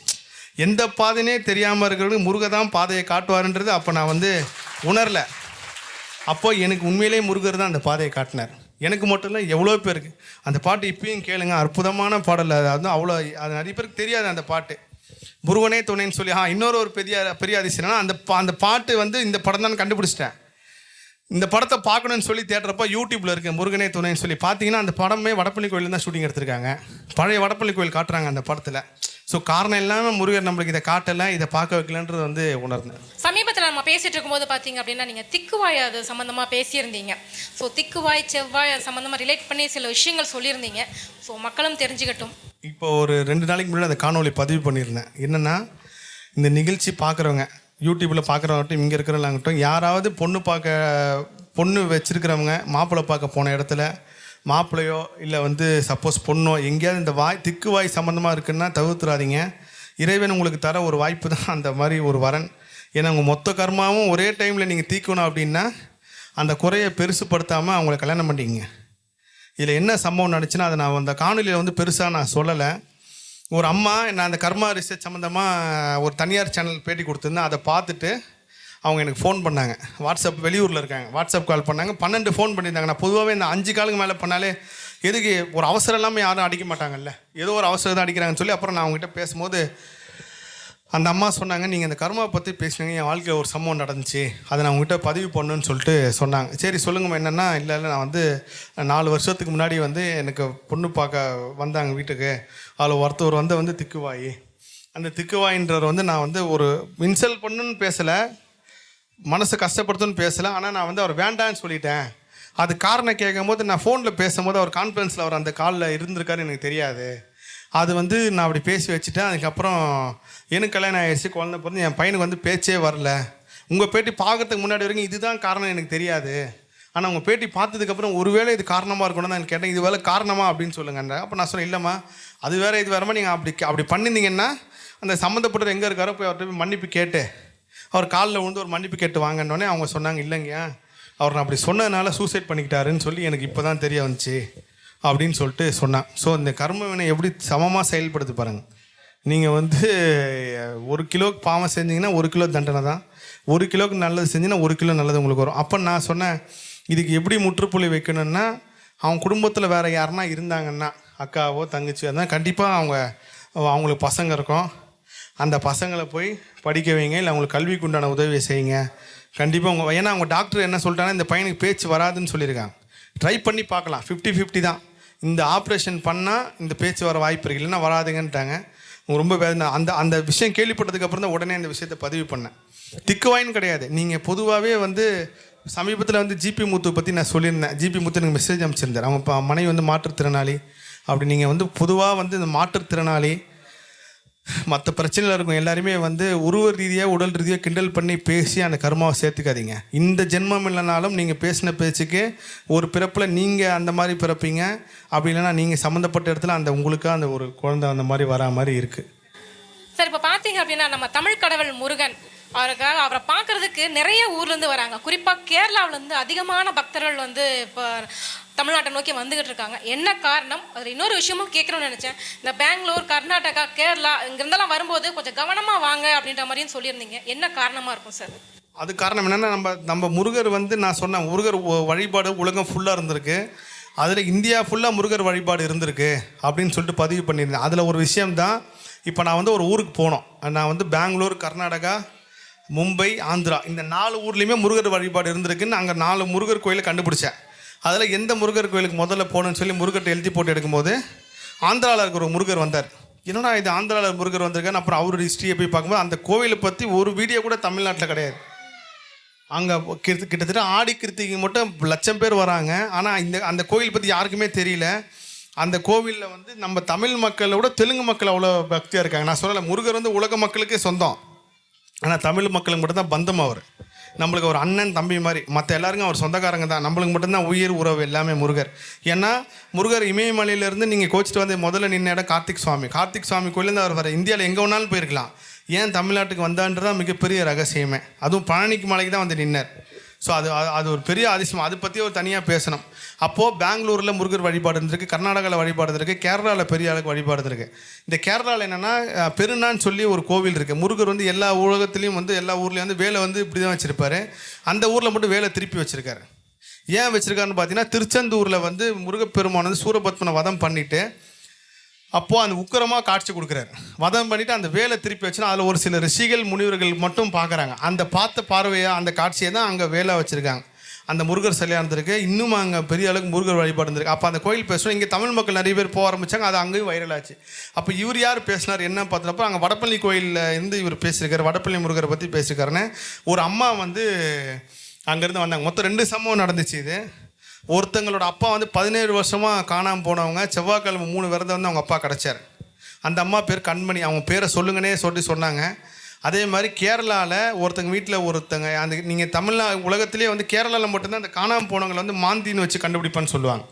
எந்த பாதைனே தெரியாமல் இருக்கிறவங்க முருகதான் பாதையை காட்டுவாருன்றது அப்போ நான் வந்து உணரலை. அப்போ எனக்கு உண்மையிலேயே முருகர் தான் அந்த பாதையை காட்டினார். எனக்கு மட்டும் இல்லை, எவ்வளோ பேருக்கு. அந்த பாட்டு இப்பயும் கேளுங்க, அற்புதமான பாடல். அது அவ்வளோ, அது நிறைய பேருக்கு தெரியாது அந்த பாட்டு. முருகனே துணைன்னு சொல்லி. இன்னொரு ஒரு பெரிய அதிசயம்னா, அந்த பாட்டு வந்து இந்த படம் தான் கண்டுபிடிச்சிட்டேன். இந்த படத்தை பார்க்கணுன்னு சொல்லி தேடுறப்போ யூடியூப்பில் இருக்குது முருகனே துணைன்னு சொல்லி. பார்த்தீங்கன்னா அந்த படமே வடப்பள்ளி கோயிலில் தான் ஷூட்டிங் எடுத்திருக்காங்க. பழைய வடப்பள்ளி கோயில் காட்டுறாங்க அந்த படத்தில். ஸோ காரணம் இல்லாமல் முருகர் நம்மளுக்கு இதை காட்டலை, இதை பார்க்க வைக்கலன்றது வந்து உணர்ந்தேன். சமீபத்தில் நம்ம பேசிகிட்டு இருக்கும்போது பார்த்தீங்க அப்படின்னா, நீங்கள் திக்குவாய் அது சம்மந்தமாக பேசியிருந்தீங்க. ஸோ திக்குவாய் செவ்வாய் அது சம்மந்தமாக ரிலேட் பண்ணி சில விஷயங்கள் சொல்லியிருந்தீங்க. ஸோ மக்களும் தெரிஞ்சுக்கட்டும். இப்போ ஒரு 2 நாளைக்கு முன்னாடி அந்த காணொலி பதிவு பண்ணியிருந்தேன். என்னென்னா, இந்த நிகழ்ச்சி பார்க்குறவங்க, யூடியூப்பில் பார்க்குறவங்கட்டும் இங்கே இருக்கிறவங்கட்டும், யாராவது பொண்ணு வச்சுருக்கிறவங்க மாப்பிள்ளை பார்க்க போன இடத்துல மாப்பிள்ளையோ இல்லை வந்து சப்போஸ் பொண்ணோ எங்கேயாவது இந்த திக்குவாய் சம்மந்தமாக இருக்குன்னா தவிர்த்துறாதீங்க. இறைவன் உங்களுக்கு தர ஒரு வாய்ப்பு தான் அந்த மாதிரி ஒரு வரன். ஏன்னா உங்கள் மொத்த கர்மாவும் ஒரே டைமில் நீங்கள் தீக்கணும் அப்படின்னா அந்த குறையை பெருசுப்படுத்தாமல் அவங்கள கல்யாணம் பண்ணிக்கிங்க. இதில் என்ன சம்பவம் நடந்துச்சுன்னா, அதை நான் அந்த காணொலியில் வந்து பெருசாக நான் சொல்லலை. ஒரு அம்மா, நான் அந்த கர்மா ரிசர்ச் சம்மந்தமாக ஒரு தனியார் சேனல் பேட்டி கொடுத்துருந்தேன். அதை பார்த்துட்டு அவங்க எனக்கு ஃபோன் பண்ணாங்க. வாட்ஸ்அப், வெளியூரில் இருக்காங்க, வாட்ஸ்அப் கால் பண்ணாங்க. 12 ஃபோன் பண்ணியிருந்தாங்க. நான் பொதுவாகவே இந்த 5 காலுக்கு மேலே பண்ணாலே எதுக்கு, ஒரு அவசரம் இல்லாமல் யாரும் அடிக்க மாட்டாங்கல்ல, ஏதோ ஒரு அவசரம் தான் அடிக்கிறாங்கன்னு சொல்லி. அப்புறம் நான் அவங்ககிட்ட பேசும்போது அந்த அம்மா சொன்னாங்க, நீங்கள் இந்த கர்மாவை பற்றி பேசுனீங்க, என் வாழ்க்கையில் ஒரு சம்பவம் நடந்துச்சு, அதை நான் உங்ககிட்ட பதிவு பண்ணுன்னு சொல்லிட்டு சொன்னாங்க. சரி சொல்லுங்கம்மா என்னென்னா. இல்லை நான் வந்து 4 வருஷத்துக்கு முன்னாடி வந்து எனக்கு பொண்ணு பார்க்க வந்தாங்க வீட்டுக்கு. அதில் ஒருத்தவர் வந்து திக்குவாய். அந்த திக்குவாயின்றவர் வந்து நான் வந்து ஒரு இன்சல்ட் பண்ணுன்னு பேசலை, மனசை கஷ்டப்படுத்துன்னு பேசலை. ஆனால் நான் வந்து அவர் வேண்டான்னு சொல்லிட்டேன். அது காரணம் கேட்கும்போது நான் ஃபோனில் பேசும்போது அவர் கான்ஃபரன்ஸில் அவர் அந்த காலில் இருந்திருக்காரு, எனக்கு தெரியாது. அது வந்து நான் அப்படி பேசி வச்சுட்டேன். அதுக்கப்புறம் எனக்கு கல்யாணம் ஆகிடுச்சு, குழந்தை பிறந்து, என் பையனுக்கு வந்து பேச்சே வரல. உங்கள் பேட்டி பார்க்கறதுக்கு முன்னாடி வரைக்கும் இதுதான் காரணம் எனக்கு தெரியாது. ஆனால் உங்கள் பேட்டி பார்த்ததுக்கப்புறம் ஒருவேளை இது காரணமாக இருக்கணும் தான் கேட்டேன். இது வேலை காரணமா அப்படின்னு சொல்லுங்கன்ற. அப்போ நான் சொன்னேன், இல்லைம்மா அது வேறு இது வேறமா, நீங்கள் அப்படி பண்ணியிருந்தீங்கன்னா அந்த சம்மந்தப்பட்டவர் எங்கே இருக்காரோ போய் அவர்கிட்ட போய் மன்னிப்பு கேட்டு அவர் காலில் விழுந்து ஒரு மன்னிப்பு கேட்டு வாங்கன்னொடனே அவங்க சொன்னாங்க, இல்லைங்க அவர் நான் அப்படி சொன்னதுனால சூசைட் பண்ணிக்கிட்டாருன்னு சொல்லி எனக்கு இப்போ தான் தெரிய வந்துச்சு அப்படின்னு சொல்லிட்டு சொன்னான். ஸோ இந்த கர்ம வினை எப்படி சமமாக செயல்படுது பாருங்கள். நீங்கள் வந்து 1 கிலோக்கு பாவம் செஞ்சீங்கன்னா 1 கிலோ தண்டனை தான், 1 கிலோக்கு நல்லது செஞ்சிங்கன்னா 1 கிலோ நல்லது உங்களுக்கு வரும். அப்போ நான் சொன்னேன், இதுக்கு எப்படி முற்றுப்புள்ளி வைக்கணும்னா, அவங்க குடும்பத்தில் வேறு யாருன்னா இருந்தாங்கன்னா, அக்காவோ தங்கச்சியோ இருந்தால் கண்டிப்பாக அவங்களுக்கு பசங்க இருக்கும், அந்த பசங்களை போய் படிக்க வைங்க, இல்லை அவங்களுக்கு கல்விக்கு உண்டான உதவியை செய்யுங்க. கண்டிப்பாக ஏன்னா அவங்க டாக்டர் என்ன சொல்லிட்டாங்கன்னா, இந்த பையனுக்கு பேச்சு வராதுன்னு சொல்லியிருக்காங்க. ட்ரை பண்ணி பார்க்கலாம், 50-50 தான். இந்த ஆப்ரேஷன் பண்ணால் இந்த பேச்சு வர வாய்ப்பு இருக்குது, இல்லைன்னா வராதுங்கன்ட்டாங்க. ரொம்ப வேதனை. அந்த விஷயம் கேள்விப்பட்டதுக்கப்புறம் தான் உடனே இந்த விஷயத்தை பதிவு பண்ணேன். திக்குவாயின்னு கிடையாது, நீங்கள் பொதுவாகவே வந்து சமீபத்தில் வந்து ஜிபி முத்து பற்றி நான் சொல்லியிருந்தேன். ஜிபி முத்து எனக்கு மெசேஜ் அனுப்பிச்சிருந்தார். அவங்க இப்போ மனைவி வந்து மாற்றுத்திறனாளி. அப்படி நீங்கள் வந்து பொதுவாக வந்து இந்த மாற்றுத்திறனாளி மற்ற பிரச்சனையில் இருக்கும் எல்லாருமே வந்து உருவ ரீதியாக உடல் ரீதியாக கிண்டல் பண்ணி பேசி அந்த கர்மாவை சேர்த்துக்காதீங்க. இந்த ஜென்மம் இல்லைனாலும் நீங்கள் பேசின பேச்சுக்கு ஒரு பிறப்பில் நீங்கள் அந்த மாதிரி பிறப்பீங்க. அப்படி இல்லைன்னா நீங்கள் சம்மந்தப்பட்ட இடத்துல அந்த உங்களுக்காக அந்த ஒரு குழந்தை அந்த மாதிரி வரா மாதிரி இருக்குது. சார் இப்போ பார்த்தீங்க அப்படின்னா நம்ம தமிழ் கடவுள் முருகன் அவரை பார்க்கறதுக்கு நிறைய ஊர்லேருந்து வராங்க. குறிப்பாக கேரளாவிலேருந்து அதிகமான பக்தர்கள் வந்து இப்போ தமிழ்நாட்டை நோக்கி வந்துகிட்டு இருக்காங்க. என்ன காரணம்? அது இன்னொரு விஷயமும் கேட்கணும்னு நினச்சேன். இந்த பெங்களூர், கர்நாடகா, கேரளா இங்கிருந்தெல்லாம் வரும்போது கொஞ்சம் கவனமாக வாங்க அப்படின்ற மாதிரியும் சொல்லியிருந்தீங்க. என்ன காரணமாக இருக்கும் சார்? அது காரணம் என்னென்னா நம்ம முருகர் வந்து நான் சொன்னேன் முருகர் வழிபாடு உலகம் ஃபுல்லாக இருந்திருக்கு. அதில் இந்தியா ஃபுல்லாக முருகர் வழிபாடு இருந்திருக்கு அப்படின்னு சொல்லிட்டு பதிவு பண்ணியிருந்தேன். அதில் ஒரு விஷயம்தான் இப்போ நான் வந்து ஒரு ஊருக்கு போனோம். நான் வந்து பெங்களூர், கர்நாடகா, மும்பை, ஆந்திரா இந்த 4 ஊர்லேயுமே முருகர் வழிபாடு இருந்திருக்குன்னு அங்கே 4 முருகர் கோயிலை கண்டுபிடிச்சேன். அதில் எந்த முருகர் கோயிலுக்கு முதல்ல போகணுன்னு சொல்லி முருகர்கிட்ட எழுதி போட்டு எடுக்கும்போது ஆந்திராவில் இருக்கிற ஒரு முருகர் வந்தார். என்னன்னா இது ஆந்திராவில் முருகர் வந்திருக்கான்னு அப்புறம் அவரோட ஹிஸ்ட்ரியை போய் பார்க்கும்போது அந்த கோவிலை பற்றி ஒரு வீடியோ கூட தமிழ்நாட்டில் கிடையாது. அங்கே கிட்டத்தட்ட ஆடி கிருத்திகை மட்டும் 1,00,000 பேர் வராங்க. ஆனால் அந்த கோவில் பற்றி யாருக்குமே தெரியல. அந்த கோவிலில் வந்து நம்ம தமிழ் மக்களை விட தெலுங்கு மக்கள் அவ்வளோ பக்தியாக இருக்காங்க. நான் சொல்லலை, முருகர் வந்து உலக மக்களுக்கே சொந்தம். ஆனால் தமிழ் மக்களுக்கு மட்டும்தான் பந்தம். அவர் நம்மளுக்கு ஒரு அண்ணன் தம்பி மாதிரி. மற்ற எல்லாருக்கும் அவர் சொந்தக்காரங்க தான். நம்மளுக்கு மட்டும்தான் உயிர் உறவு எல்லாமே முருகர். ஏன்னா முருகர் இமயமலையிலேருந்து நீங்கள் கோச்சிட்டு வந்து முதல்ல நின்ன இடம் கார்த்திக் சுவாமி கோயிலேருந்து அவர் வர இந்தியாவில் எங்கே வேணாலும் போயிருக்கலாம். ஏன் தமிழ்நாட்டுக்கு வந்தான்றதான் மிகப்பெரிய ரகசியமே. அதுவும் பழனிக்கு மலைக்கு தான் வந்து நின்னார். ஸோ அது ஒரு பெரிய அதிசயம். அதை பற்றி ஒரு தனியாக பேசணும். அப்போது பெங்களூரில் முருகர் வழிபாடு இருந்திருக்கு, கர்நாடகாவில் வழிபாடு இருக்குது, கேரளாவில் பெரிய அளவுக்கு வழிபாடு இருக்குது. இந்த கேரளாவில் என்னென்னா பெருநான்னு சொல்லி ஒரு கோவில் இருக்குது. முருகர் வந்து எல்லா உலகத்துலேயும் வந்து எல்லா ஊர்லேயும் வந்து வேலை வந்து இப்படி தான் வச்சுருப்பார். அந்த ஊரில் மட்டும் வேலை திருப்பி வச்சுருக்காரு. ஏன் வச்சுருக்காருன்னு பார்த்தீங்கன்னா திருச்செந்தூரில் வந்து முருகப்பெருமான் வந்து சூரபத்மனை வதம் பண்ணிவிட்டு அப்போது அந்த உக்கரமாக காட்சி கொடுக்குறாரு. வதம் பண்ணிவிட்டு அந்த வேலை திருப்பி வச்சுன்னா அதில் ஒரு சில ரிஷிகள் முனிவர்கள் மட்டும் பார்க்குறாங்க. அந்த பார்த்த பார்வையாக அந்த காட்சியை தான் அங்கே வேலை வச்சுருக்காங்க. அந்த முருகர் சிலையாக இருந்திருக்கு. இன்னும் அங்கே பெரிய அளவுக்கு முருகர் வழிபாடு இருந்திருக்கு. அப்போ அந்த கோயில் பேசணும். இங்கே தமிழ் மக்கள் நிறைய பேர் போக ஆரம்பித்தாங்க. அது அங்கேயும் வைரல் ஆச்சு. அப்போ இவர் யார் பேசினார் என்ன பார்த்தப்போ அங்கே வடப்பள்ளி கோயிலில் இருந்து இவர் பேசியிருக்காரு. வடப்பள்ளி முருகரை பற்றி பேசியிருக்காருன்னு ஒரு அம்மா வந்து அங்கேருந்து வந்தாங்க. மொத்தம் 2 சம்பவம் நடந்துச்சு. இது ஒருத்தங்களோட அப்பா வந்து 17 வருஷமாக காணாமல் போனவங்க. செவ்வாய்க்கிழமை 3 விரதம் வந்து அவங்க அப்பா கிடச்சார். அந்த அம்மா பேர் கண்மணி. அவங்க பேரை சொல்லுங்கன்னே சொன்னாங்க. அதே மாதிரி கேரளாவில் ஒருத்தங்க வீட்டில் ஒருத்தங்க அந்த நீங்கள் உலகத்திலே வந்து கேரளாவில் மட்டும்தான் அந்த காணாமல் போனவங்களை வந்து மாந்தின்னு வச்சு கண்டுபிடிப்பான்னு சொல்லுவாங்க.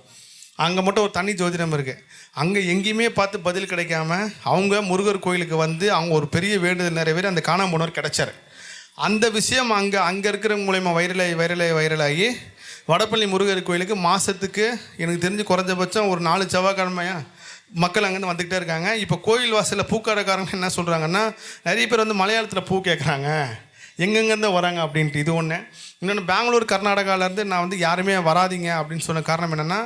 அங்கே மட்டும் ஒரு தனி ஜோதிடம் இருக்குது. அங்கே எங்கேயுமே பார்த்து பதில் கிடைக்காம அவங்க முருகர் கோயிலுக்கு வந்து அவங்க ஒரு பெரிய வேண்டுதல் நிறைவேறி அந்த காணாமல் போனவர் கிடச்சார். அந்த விஷயம் அங்கே இருக்கிறவங்க மூலயமா வைரலாகி வடப்பள்ளி முருகர் கோயிலுக்கு மாதத்துக்கு எனக்கு தெரிஞ்சு குறைஞ்சபட்சம் ஒரு 4 செவ்வாய்க்கிழமையா மக்கள் அங்கேருந்து வந்துக்கிட்டே இருக்காங்க. இப்போ கோயில் வாசலில் பூக்காரக்காரங்க என்ன சொல்கிறாங்கன்னா நிறைய பேர் வந்து மலையாளத்தில் பூ கேட்குறாங்க, எங்கெங்கேருந்து வராங்க அப்படின்ட்டு. இது ஒன்று. இன்னொன்று பெங்களூர், கர்நாடகாவிலேருந்து நான் வந்து யாருமே வராதிங்க அப்படின்னு சொன்ன காரணம் என்னென்னா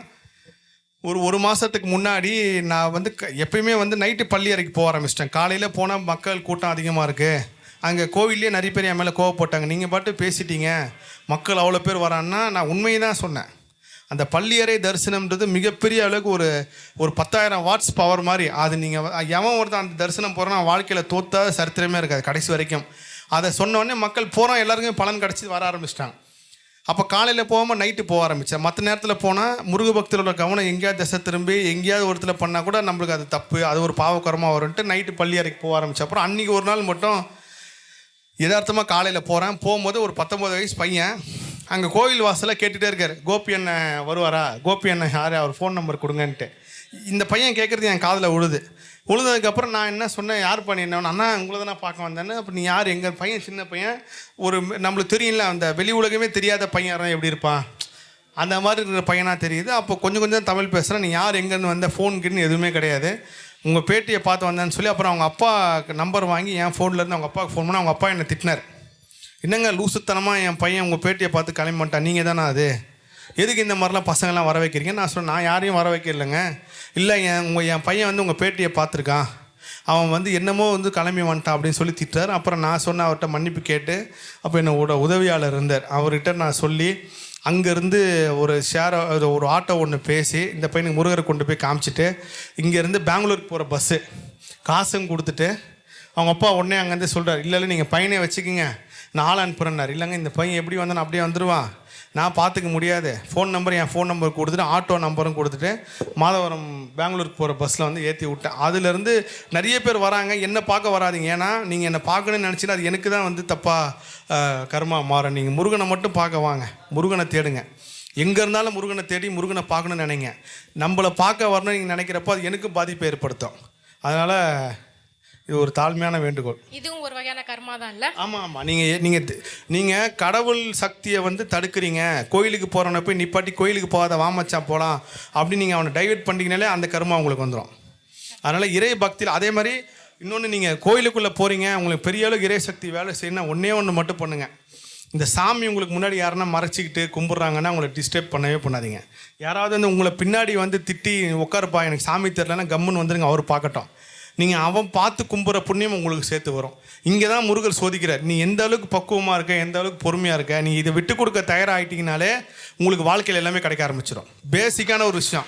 ஒரு மாதத்துக்கு முன்னாடி நான் வந்து எப்பயுமே வந்து நைட்டு பள்ளி அறைக்கு போக ஆரம்பிச்சிட்டேன். காலையில் போனால் மக்கள் கூட்டம் அதிகமாக இருக்குது. அங்கே கோவில்லே நிறைய பேர் என் மேலே கோவப்பட்டாங்க. நீங்கள் பாட்டு பேசிட்டீங்க, மக்கள் அவ்வளோ பேர் வரான்னா நான் உண்மையை தான் சொன்னேன். அந்த பள்ளியறை தரிசனம்ன்றது மிகப்பெரிய அளவுக்கு ஒரு 10,000 வாட்ஸ் பவர் மாதிரி. அது நீங்கள் எவன் ஒருத்தன் அந்த தரிசனம் போகிறோன்னா வாழ்க்கையில் தோற்றாத சரித்திரமே இருக்காது கடைசி வரைக்கும். அதை சொன்னோடனே மக்கள் போகிறோம், எல்லாருக்குமே பலன் கிடச்சி வர ஆரம்பிச்சிட்டாங்க. அப்போ காலையில் போகாமல் நைட்டு போக ஆரம்பித்தேன். மற்ற நேரத்தில் போனால் முருக பக்தரோட கவனம் எங்கேயாவது திசை திரும்பி எங்கேயாவது ஒருத்தர் பண்ணால் கூட நம்மளுக்கு அது தப்பு, அது ஒரு பாவக்கரமாக வரும்ன்ட்டு நைட்டு பள்ளி அறைக்கு போக ஆரம்பித்தேன். அப்புறம் அன்றைக்கி ஒரு நாள் மட்டும் யதார்த்தமாக காலையில் போகும்போது ஒரு 19 வயசு பையன் அங்கே கோவில் வாசலில் கேட்டுகிட்டே இருக்கார், கோபி அண்ணன் வருவாரா, கோபி அண்ணன் யார், அவர் ஃபோன் நம்பர் கொடுங்கன்ட்டு. இந்த பையன் கேட்குறது என் காதில் விழுந்ததுக்கப்புறம் நான் என்ன சொன்னேன், யார் பண்ணி என்ன அண்ணா உங்களை தான் நான் பார்க்க வந்தேன்னு. அப்போ நீ யார், எங்கள் பையன் சின்ன பையன், ஒரு நம்மளுக்கு தெரியல அந்த வெளி உலகமே தெரியாத பையன் எப்படி இருப்பான் அந்த மாதிரி இருக்கிற பையனாக தெரியுது. அப்போ கொஞ்சம் தமிழ் பேசுகிறேன். நீ யார், எங்கேருந்து வந்த, ஃபோனுக்குன்னு எதுவுமே கிடையாது, உங்கள் பேட்டியை பார்த்து வந்தேன்னு சொல்லி அப்புறம் அவங்க அப்பா நம்பர் வாங்கி என் ஃபோன்லேருந்து அவங்க அப்பாவுக்கு ஃபோன் பண்ணி அவங்க அப்பா என்னை திட்டினார். என்னங்க லூசுத்தனமாக என் பையன் உங்கள் பேட்டியை பார்த்து கிளம்பி மாட்டான், நீங்கள் தானே அது, எதுக்கு இந்த மாதிரிலாம் பசங்கள்லாம் வர வைக்கிறீங்க? நான் சொன்னேன், நான் யாரையும் வர வைக்கலைங்க. இல்லை என் பையன் வந்து உங்கள் பேட்டியை பார்த்துருக்கான், அவன் வந்து என்னமோ வந்து கிளம்பி வந்துட்டான் அப்படின்னு சொல்லி திட்டார். அப்புறம் நான் சொன்னேன், அவர்கிட்ட மன்னிப்பு கேட்டு அப்போ என்னோட உதவியாளர் இருந்தார், அவர்கிட்ட நான் சொல்லி அங்கேருந்து ஒரு ஆட்டோ ஒன்று பேசி இந்த பையனுக்கு முருகரை கொண்டு போய் காமிச்சிட்டு இங்கேருந்து பெங்களூருக்கு போகிற பஸ்ஸு காசும் கொடுத்துட்டு அவங்க அப்பா உடனே அங்கேருந்து சொல்கிறார், இல்லை நீங்கள் பையனே வச்சுக்கிங்க நான் ஆள் அனுப்புகிறேன்னார். இல்லைங்க இந்த பையன் எப்படி வந்தானோ அப்படியே வந்துடுவான், நான் பார்த்துக்க முடியாது, ஃபோன் நம்பர் என் ஃபோன் நம்பர் கொடுத்துட்டு ஆட்டோ நம்பரும் கொடுத்துட்டு மாதவரம் பெங்களூருக்கு போகிற பஸ்ஸில் வந்து ஏற்றி விட்டேன். அதுலேருந்து நிறைய பேர் வராங்க, என்னை பார்க்க வராதிங்க. ஏன்னா நீங்கள் என்னை பார்க்கணுன்னு நினச்சின்னா அது எனக்கு தான் வந்து தப்பாக கர்மா மாற. நீங்கள் முருகனை மட்டும் பார்க்க வாங்க, முருகனை தேடுங்க. எங்கே இருந்தாலும் முருகனை தேடி முருகனை பார்க்கணுன்னு நினைங்க. நம்மளை பார்க்க வரணும்னு நீங்கள் நினைக்கிறப்போ அது எனக்கும் பாதிப்பை ஏற்படுத்தும். அதனால் இது ஒரு தாழ்மையான வேண்டுகோள். இதுவும் ஒரு வகையான கர்மா தான் இல்லை? ஆமாம். நீங்கள் கடவுள் சக்தியை வந்து தடுக்கிறீங்க. கோயிலுக்கு போகிறவனை போய் நிப்பாட்டி கோயிலுக்கு போகாத வாமச்சா போகலாம் அப்படின்னு நீங்கள் அவனை டைவெர்ட் பண்ணிட்டீங்கனாலே அந்த கர்மா உங்களுக்கு வந்துடும். அதனால் இறை பக்தியில் அதே மாதிரி இன்னொன்று, நீங்கள் கோயிலுக்குள்ளே போகிறீங்க, உங்களுக்கு பெரிய அளவுக்கு இறை சக்தி வேலை செய்யணும்னா ஒன்று மட்டும் பண்ணுங்கள். இந்த சாமி உங்களுக்கு முன்னாடி யாருன்னா மறைச்சிக்கிட்டு கும்பிட்றாங்கன்னா உங்களை டிஸ்டர்ப் பண்ணவே பண்ணாதீங்க. யாராவது வந்து உங்களை பின்னாடி வந்து திட்டி உட்காருப்பா எனக்கு சாமி தெரிலன்னா கம்முன்னு வந்துடுங்க, அவர் பார்க்கட்டும். நீங்கள் அவன் பார்த்து கும்புற புண்ணியம் உங்களுக்கு சேர்த்து வரும். இங்கே தான் முருகர் சோதிக்கிறார். நீ எந்த அளவுக்கு பக்குவமாக இருக்க, எந்த அளவுக்கு பொறுமையாக இருக்க. நீ இதை விட்டு கொடுக்க தயாராகிட்டீங்கனாலே உங்களுக்கு வாழ்க்கையில் எல்லாமே கிடைக்க ஆரம்பிச்சிடும். பேசிக்கான ஒரு விஷயம்.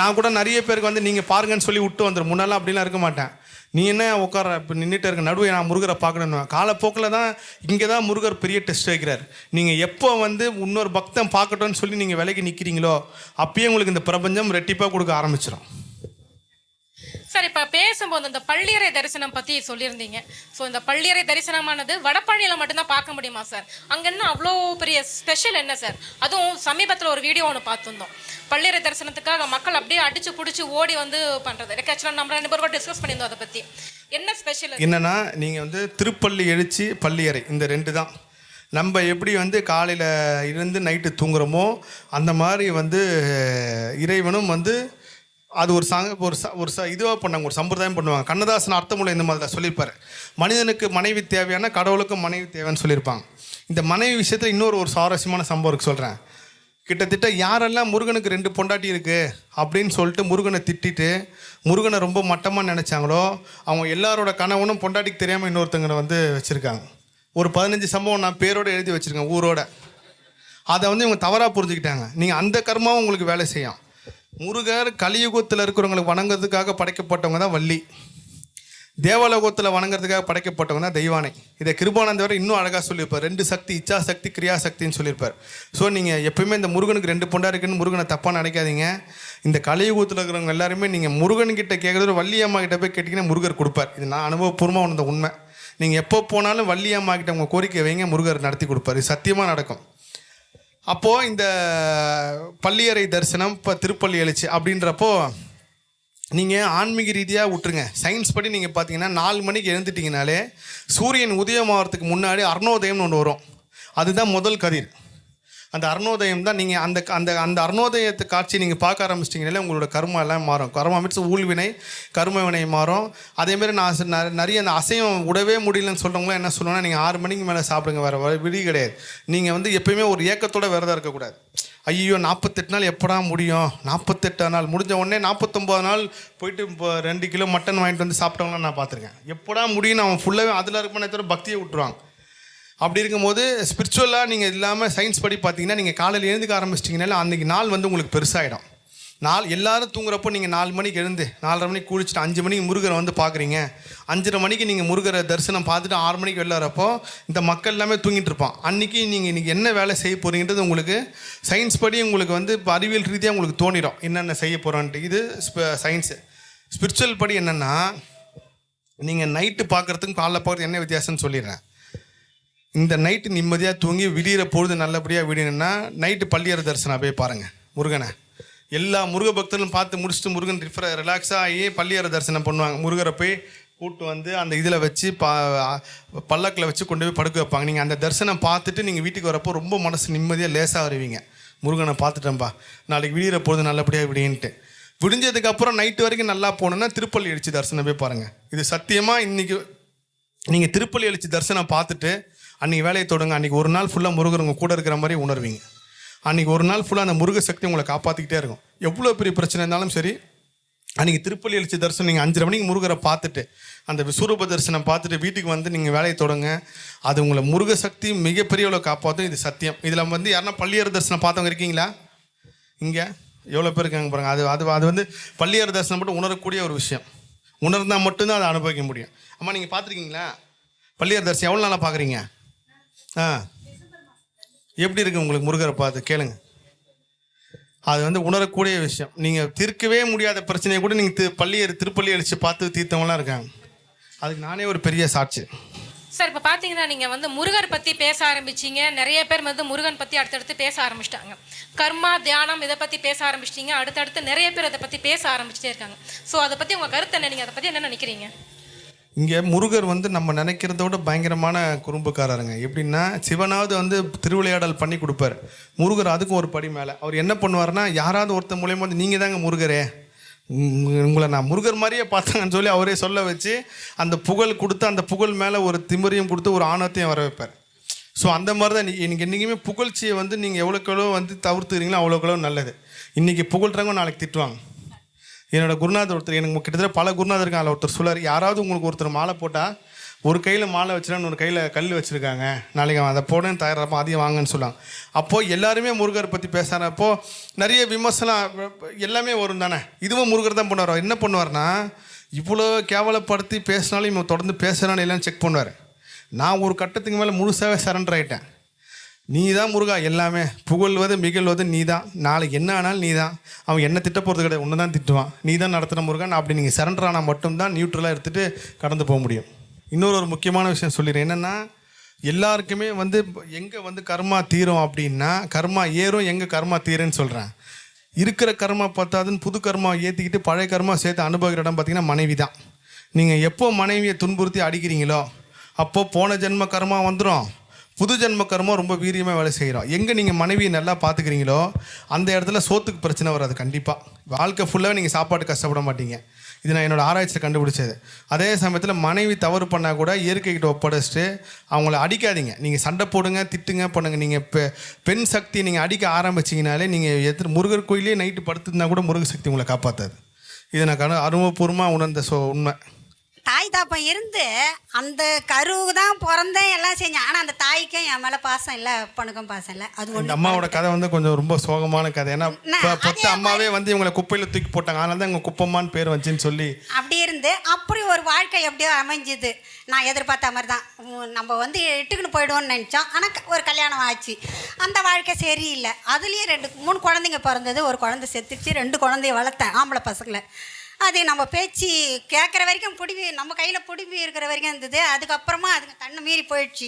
நான் கூட நிறைய பேருக்கு வந்து நீங்கள் பாருங்கன்னு சொல்லி விட்டு வந்துடும். முன்னெல்லாம் அப்படிலாம் இருக்க மாட்டேன். நீ என்ன உட்கார இப்போ நின்றுட்டு இருக்க நடுவே நான் முருகரை பார்க்கணுன்னு காலப்போக்கில் தான் இங்கே தான் முருகர் பெரிய டெஸ்ட் வைக்கிறார். நீங்கள் எப்போ வந்து இன்னொரு பக்தன் பார்க்கட்டும்னு சொல்லி நீங்கள் விலைக்கு நிற்கிறீங்களோ அப்பயே உங்களுக்கு இந்த பிரபஞ்சம் ரெட்டிப்பாக கொடுக்க ஆரம்பிச்சிடும். சார், இப்போ பேசும்போது இந்த பள்ளியறை தரிசனம் பற்றி சொல்லியிருந்தீங்க. ஸோ இந்த பள்ளியறை தரிசனமானது வடபழனியில் மட்டும்தான் பார்க்க முடியுமா சார்? அங்கே என்ன அவ்வளோ பெரிய ஸ்பெஷல் என்ன சார்? அதுவும் சமீபத்தில் ஒரு வீடியோ ஒன்று பார்த்துருந்தோம். பள்ளியறை தரிசனத்துக்காக மக்கள் அப்படியே அடிச்சு பிடிச்சி ஓடி வந்து பண்ணுறது. எனக்கு ஆக்சுவலாக நம்ம 2 பேரும் டிஸ்கஸ் பண்ணியிருந்தோம் அதை பற்றி. என்ன ஸ்பெஷல் என்னென்னா, நீங்கள் வந்து திருப்பள்ளி எழுச்சி பள்ளியறை இந்த 2 தான். நம்ம எப்படி வந்து காலையில் இருந்து நைட்டு தூங்குறோமோ அந்த மாதிரி வந்து இறைவனும் வந்து அது ஒரு இதுவாக பண்ணாங்க, ஒரு சம்பிரதாயம் பண்ணுவாங்க. கண்ணதாசன் அர்த்தமுள்ள இந்த மாதிரி தான் சொல்லியிருப்பார். மனிதனுக்கு மனைவி தேவையான கடவுளுக்கும் மனைவி தேவைன்னு சொல்லியிருப்பாங்க. இந்த மனைவி விஷயத்தில் இன்னொரு சுவாரஸ்யமான சம்பவம் சொல்கிறேன். கிட்டத்தட்ட யாரெல்லாம் முருகனுக்கு 2 பொண்டாட்டி இருக்குது அப்படின்னு சொல்லிட்டு முருகனை திட்டிட்டு முருகனை ரொம்ப மட்டமாக நினச்சாங்களோ அவங்க எல்லாரோட கணவனும் பொண்டாட்டிக்கு தெரியாமல் இன்னொருத்தங்களை வந்து வச்சுருக்காங்க. ஒரு 15 சம்பவம் நான் பேரோடு எழுதி வச்சுருக்கேன் ஊரோட. அதை வந்து இவங்க தவறாக புரிஞ்சுக்கிட்டாங்க. நீங்கள் அந்த கர்மாவும் உங்களுக்கு வேலை செய்யும். முருகர் கலியுகத்தில் இருக்கிறவங்களுக்கு வணங்குறதுக்காக படைக்கப்பட்டவங்க தான் வள்ளி. தேவலோகத்தில் வணங்குறதுக்காக படைக்கப்பட்டவங்க தான் தெய்வானை. இதை கிருபானந்தவர் இன்னும் அழகாக சொல்லியிருப்பார். 2 சக்தி, இச்சா சக்தி, கிரியா சக்தின்னு சொல்லியிருப்பார். ஸோ நீங்கள் எப்பயுமே இந்த முருகனுக்கு 2 பொண்டா இருக்குன்னு முருகனை தப்பாக நினைக்காதீங்க. இந்த கலியுகத்தில் இருக்கிறவங்க எல்லாருமே நீங்கள் முருகன்கிட்ட கேட்குறது வள்ளி அம்மா கிட்ட போய் கேட்டிங்கன்னா முருகர் கொடுப்பார். இது நான் அனுபவபூர்வமாக உணர்ந்த உண்மை. நீங்கள் எப்போ போனாலும் வள்ளி அம்மா கிட்ட உங்கள் கோரிக்கை வைங்க, முருகர் நடத்தி கொடுப்பார். இது சத்தியமாக நடக்கும். அப்போது இந்த பள்ளியறை தரிசனம் இப்போ திருப்பள்ளி எழுச்சி அப்படின்றப்போ நீங்கள் ஆன்மீக ரீதியாக விட்டுருங்க. சயின்ஸ் படி நீங்கள் பார்த்தீங்கன்னா 4 மணிக்கு எழுந்துட்டிங்கனாலே சூரியன் உதயமாகறதுக்கு முன்னாடி அருணோதயம்னு ஒன்று வரும். அதுதான் முதல் கதிர். அந்த அருணோதயம் தான் நீங்கள் அந்த அந்த அந்த அருணோதயத்து காட்சி நீங்கள் பார்க்க ஆரம்பிச்சிட்டிங்கனாலே உங்களோட கர்மா எல்லாம் மாறும். கர்மா மீன்ஸ் ஊழ்வினை, கர்ம வினை மாறும். அதேமாரி நான் நிறைய அந்த அசைவம் விடவே முடியலன்னு சொல்கிறவங்களாம் என்ன சொல்லுவாங்கன்னா, நீங்கள் 6 மணிக்கு மேலே சாப்பிடுங்க, வேறு விடி கிடையாது. நீங்கள் வந்து எப்போயுமே ஒரு ஏக்கத்தோட விரதம் இருக்கக்கூடாது. ஐயோ 48 நாள் எப்படா முடியும், 48 நாள் முடிஞ்ச உடனே 49 நாள் போயிட்டு இப்போ 2 கிலோ மட்டன் வாங்கிட்டு வந்து சாப்பிட்டவங்களாம் நான் பார்த்துருக்கேன். எப்படா முடியும்னு அவன் ஃபுல்லாகவே அதில் இருப்பானே தவிர பக்தியை விட்டுருவாங்க. அப்படி இருக்கும்போது ஸ்பிரிச்சுவலாக நீங்கள் இல்லாமல் சயின்ஸ் படி பார்த்தீங்கன்னா நீங்கள் காலையில் எழுந்துக்க ஆரம்பிச்சிட்டிங்கனால அன்றைக்கி நாள் வந்து உங்களுக்கு பெருசாகிடும். எல்லோரும் தூங்குறப்போ நீங்கள் 4 மணிக்கு எழுந்து 4:30 மணிக்கு குளிச்சுட்டு 5 மணிக்கு முருகரை வந்து பார்க்குறீங்க. 5:30 மணிக்கு நீங்கள் முருகரை தரிசனம் பார்த்துட்டு 6 மணிக்கு வெளில வரப்போ இந்த மக்கள் எல்லாமே தூங்கிட்டு இருப்பான். அன்றைக்கி நீங்கள் இன்றைக்கி என்ன வேலை செய்ய போகிறீங்கன்றது உங்களுக்கு சயின்ஸ் படி உங்களுக்கு வந்து இப்போ அறிவியல் ரீதியாக உங்களுக்கு தோணிடும் என்னென்ன செய்ய போகிறோன்ட்டு. இது சயின்ஸு. ஸ்பிரிச்சுவல் படி என்னென்னா, நீங்கள் நைட்டு பார்க்குறதுக்கும் காலைல பார்க்குறதுக்கு என்ன வித்தியாசம்னு சொல்லிடுறேன். இந்த நைட்டு நிம்மதியாக தூங்கி விடிகிற பொழுது நல்லபடியாக விடியணுன்னா நைட்டு பள்ளியறை தரிசனம் போய் பாருங்கள் முருகனை. எல்லா முருக பக்தர்களும் பார்த்து முடிச்சுட்டு முருகன் ரிலாக்ஸாக ஆகி பள்ளியறை தரிசனம் பண்ணுவாங்க. முருகரை போய் கூப்பிட்டு வந்து அந்த இதில் வச்சு பல்லக்கில் வச்சு கொண்டு போய் படுக்க வைப்பாங்க. நீங்கள் அந்த தரிசனம் பார்த்துட்டு நீங்கள் வீட்டுக்கு வரப்போ ரொம்ப மனசு நிம்மதியாக லேசாக வருவீங்க. முருகனை பார்த்துட்டேன்ப்பா, நாளைக்கு விடிகிற பொழுது நல்லபடியாக விடியின்ட்டு. விடிஞ்சதுக்கப்புறம் நைட்டு வரைக்கும் நல்லா போகணுன்னா திருப்பள்ளி எழுச்சி தரிசனம் போய் பாருங்கள். இது சத்தியமாக இன்றைக்கி நீங்கள் திருப்பள்ளி எழுச்சி தரிசனம் பார்த்துட்டு அன்றைக்கி வேலையை தொடங்க. அன்றைக்கி ஒரு நாள் ஃபுல்லாக முருகர் உங்கள் கூட இருக்கிற மாதிரி உணர்வீங்க. அன்றைக்கி ஒரு நாள் ஃபுல்லாக அந்த முருக சக்தி உங்களை காப்பாற்றிக்கிட்டே இருக்கும். எவ்வளோ பெரிய பிரச்சனை இருந்தாலும் சரி, அன்றைக்கி திருப்பள்ளி எழுச்சி தரிசனம் நீங்கள் 5:30 மணிக்கு முருகரை பார்த்துட்டு அந்த விஸ்வரூப தரிசனம் பார்த்துட்டு வீட்டுக்கு வந்து நீங்கள் வேலையை தொடங்க. அது உங்களை முருக சக்தி மிகப்பெரிய அளவு காப்பாற்றும். இது சத்தியம். இதில் வந்து யாருன்னா பள்ளியறை தரிசனம் பார்த்தவங்க இருக்கீங்களா? இங்கே எவ்வளோ பேர் இருக்காங்க பாருங்கள். அது வந்து பள்ளியறை தரிசனம் மட்டும் உணரக்கூடிய ஒரு விஷயம். உணர்ந்தால் மட்டும்தான் அதை அனுபவிக்க முடியும். அம்மா நீங்கள் பார்த்துருக்கீங்களா பள்ளியறை தரிசனம்? எவ்வளோ நாளாக பார்க்குறீங்க? எப்படி இருக்குது உங்களுக்கு முருகரை பார்த்து கேளுங்க. அது வந்து உணரக்கூடிய விஷயம். நீங்கள் தீர்க்கவே முடியாத பிரச்சனையை கூட நீங்கள் திருப்பள்ளி அடித்து பார்த்து தீர்த்தவங்களாம் இருக்காங்க. அதுக்கு நானே ஒரு பெரிய சாட்சி. சார் இப்போ பார்த்தீங்கன்னா நீங்கள் வந்து முருகர் பற்றி பேச ஆரம்பிச்சிங்க. நிறைய பேர் வந்து முருகன் பற்றி அடுத்தடுத்து பேச ஆரம்பிச்சிட்டாங்க. கர்மா தியானம் இதை பற்றி பேச ஆரம்பிச்சிட்டிங்க. அடுத்தடுத்து நிறைய பேர் அதை பற்றி பேச ஆரம்பிச்சிட்டே இருக்காங்க. ஸோ அதை பற்றி உங்கள் கருத்து என்ன? நீங்கள் அதை பற்றி என்ன நினைக்கிறீங்க? இங்கே முருகர் வந்து நம்ம நினைக்கிறத விட பயங்கரமான குறும்புக்காரருங்க. எப்படின்னா சிவனாவது வந்து திருவிளையாடல் பண்ணி கொடுப்பார். முருகர் அதுக்கும் ஒரு படி மேலே. அவர் என்ன பண்ணுவார்னா, யாராவது ஒருத்தர் மூலியமாக வந்து நீங்கள் தாங்க முருகரே, உங்களை நான் முருகர் மாதிரியே பார்த்தாங்கன்னு சொல்லி அவரே சொல்ல வச்சு அந்த புகழ் கொடுத்து அந்த புகழ் மேலே ஒரு திமிரையும் கொடுத்து ஒரு ஆணவத்தையும் வர வைப்பார். ஸோ அந்த மாதிரி தான் நீங்கள் என்றைக்குமே புகழ்ச்சியை வந்து நீங்கள் எவ்வளோக்கெவ்வளோ வந்து தவிர்த்துக்கிறீங்களோ அவ்வளோக்கெவ்வளோ நல்லது. இன்றைக்கி புகழ்கிறவங்க நாளைக்கு திட்டுவாங்க. என்னோடய குருநாதர் ஒருத்தர், எனக்கு கிட்டத்தட்ட பல குருநாதர் இருக்காங்க. ஒருத்தர் சொல்லார், யாராவது உங்களுக்கு ஒருத்தர் மாலை போட்டால் ஒரு கையில் மாலை வச்சுருக்காங்க, ஒரு கையில் கல் வச்சுருக்காங்க, நாளைக்கு அதை போடன்னு தயாரிப்போம், அதையும் வாங்கன்னு சொல்லுவாங்க. அப்போது எல்லாருமே முருகர் பற்றி பேசுகிறப்போ நிறைய விமர்சனம் எல்லாமே வரும் தானே. இதுவும் முருகர் தான் பண்ணுவார். என்ன பண்ணுவார்னா, இவ்வளோ கேவலப்படுத்தி பேசினாலும் இவன் தொடர்ந்து பேசுகிறான்னு இல்லைன்னு செக் பண்ணுவார். நான் ஒரு கட்டத்துக்கு மேலே முழுசாகவே சரண்டர் ஆகிட்டேன். நீ தான் முருகா, எல்லாமே புகழ்வது மிகழ்வது நீ தான், நாளைக்கு என்ன ஆனாலும் நீ தான், அவன் என்ன திட்ட போகிறது கிடையாது, ஒன்று தான் திட்டுவான், நீ தான் நடத்துகிற முருகன். அப்படி நீங்கள் சரண்டர் ஆனால் மட்டும்தான் நியூட்ரலாக எடுத்துகிட்டு கடந்து போக முடியும். இன்னொரு முக்கியமான விஷயம் சொல்லிடுறேன். என்னென்னா, எல்லாருக்குமே வந்து எங்கே வந்து கர்மா தீரும் அப்படின்னா, கர்மா ஏறும், எங்கே கர்மா தீருன்னு சொல்கிறேன். இருக்கிற கர்மா பார்த்தாதுன்னு புது கர்மா ஏற்றிக்கிட்டு பழைய கர்மா சேர்த்து அனுபவிக்கிற இடம் பார்த்திங்கன்னா மனைவி தான். நீங்கள் எப்போ மனைவியை துன்புறுத்தி அடிக்கிறீங்களோ அப்போது போன ஜென்ம கர்மா வந்துடும். புது ஜென்ம கர்மம் ரொம்ப வீரியமாக வேலை செய்கிறோம். எங்கே நீங்கள் மனைவியை நல்லா பார்த்துக்கிறீங்களோ அந்த இடத்துல சோத்துக்கு பிரச்சனை வராது. கண்டிப்பாக வாழ்க்கை ஃபுல்லாக நீங்கள் சாப்பாட்டு கஷ்டப்பட மாட்டீங்க. இது நான் என்னோடய ஆராய்ச்சியில் கண்டுபிடிச்சது. அதே சமயத்தில் மனைவி தவறு பண்ணால் கூட இயற்கைக்கிட்ட ஒப்படைச்சிட்டு அவங்கள அடிக்காதீங்க. நீங்கள் சண்டை போடுங்க, திட்டுங்க, பண்ணுங்கள். நீங்கள் பெண் சக்தி நீங்கள் அடிக்க ஆரம்பிச்சிங்கனாலே நீங்கள் முருகர் கோயிலே நைட்டு படுத்துருந்தா கூட முருகர் சக்தி உங்களை காப்பாற்றாது. இதை நான் அனுபவபூர்வமாக உணர்ந்த உண்மை. தாய் தாப்பம் இருந்து அந்த கருவு தான் பிறந்தேன், எல்லாம் செஞ்சேன். ஆனால் அந்த தாய்க்கும் என் மேலே பாசம் இல்லை, அப்பனுக்கும் பாசம் இல்லை. அது இந்த அம்மாவோட கதை வந்து கொஞ்சம் ரொம்ப சோகமான கதை. ஏன்னா பொத்த அம்மாவே வந்து இவங்களை குப்பையில் தூக்கி போட்டாங்க, அதனால தான் இவங்க குப்பம்மான்னு பேர் வந்துச்சுன்னு சொல்லி அப்படி இருந்து அப்படி ஒரு வாழ்க்கை எப்படியோ அமைஞ்சுது. நான் எதிர்பார்த்த மாதிரி தான். நம்ம வந்து இட்டுக்குன்னு போயிடுவோன்னு நினச்சோம். ஆனால் ஒரு கல்யாணம் ஆச்சு. அந்த வாழ்க்கை சரியில்லை. அதுலேயே 3 குழந்தைங்க பிறந்தது. ஒரு குழந்தை செத்துச்சு. 2 குழந்தைய வளர்த்தேன், ஆம்பளை பசங்களை. அது நம்ம பேச்சு கேட்குற வரைக்கும் நம்ம கையில் பிடிவி இருக்கிற வரைக்கும் இருந்தது. அதுக்கப்புறமா அதுங்க தன்னை மீறி போயிடுச்சு.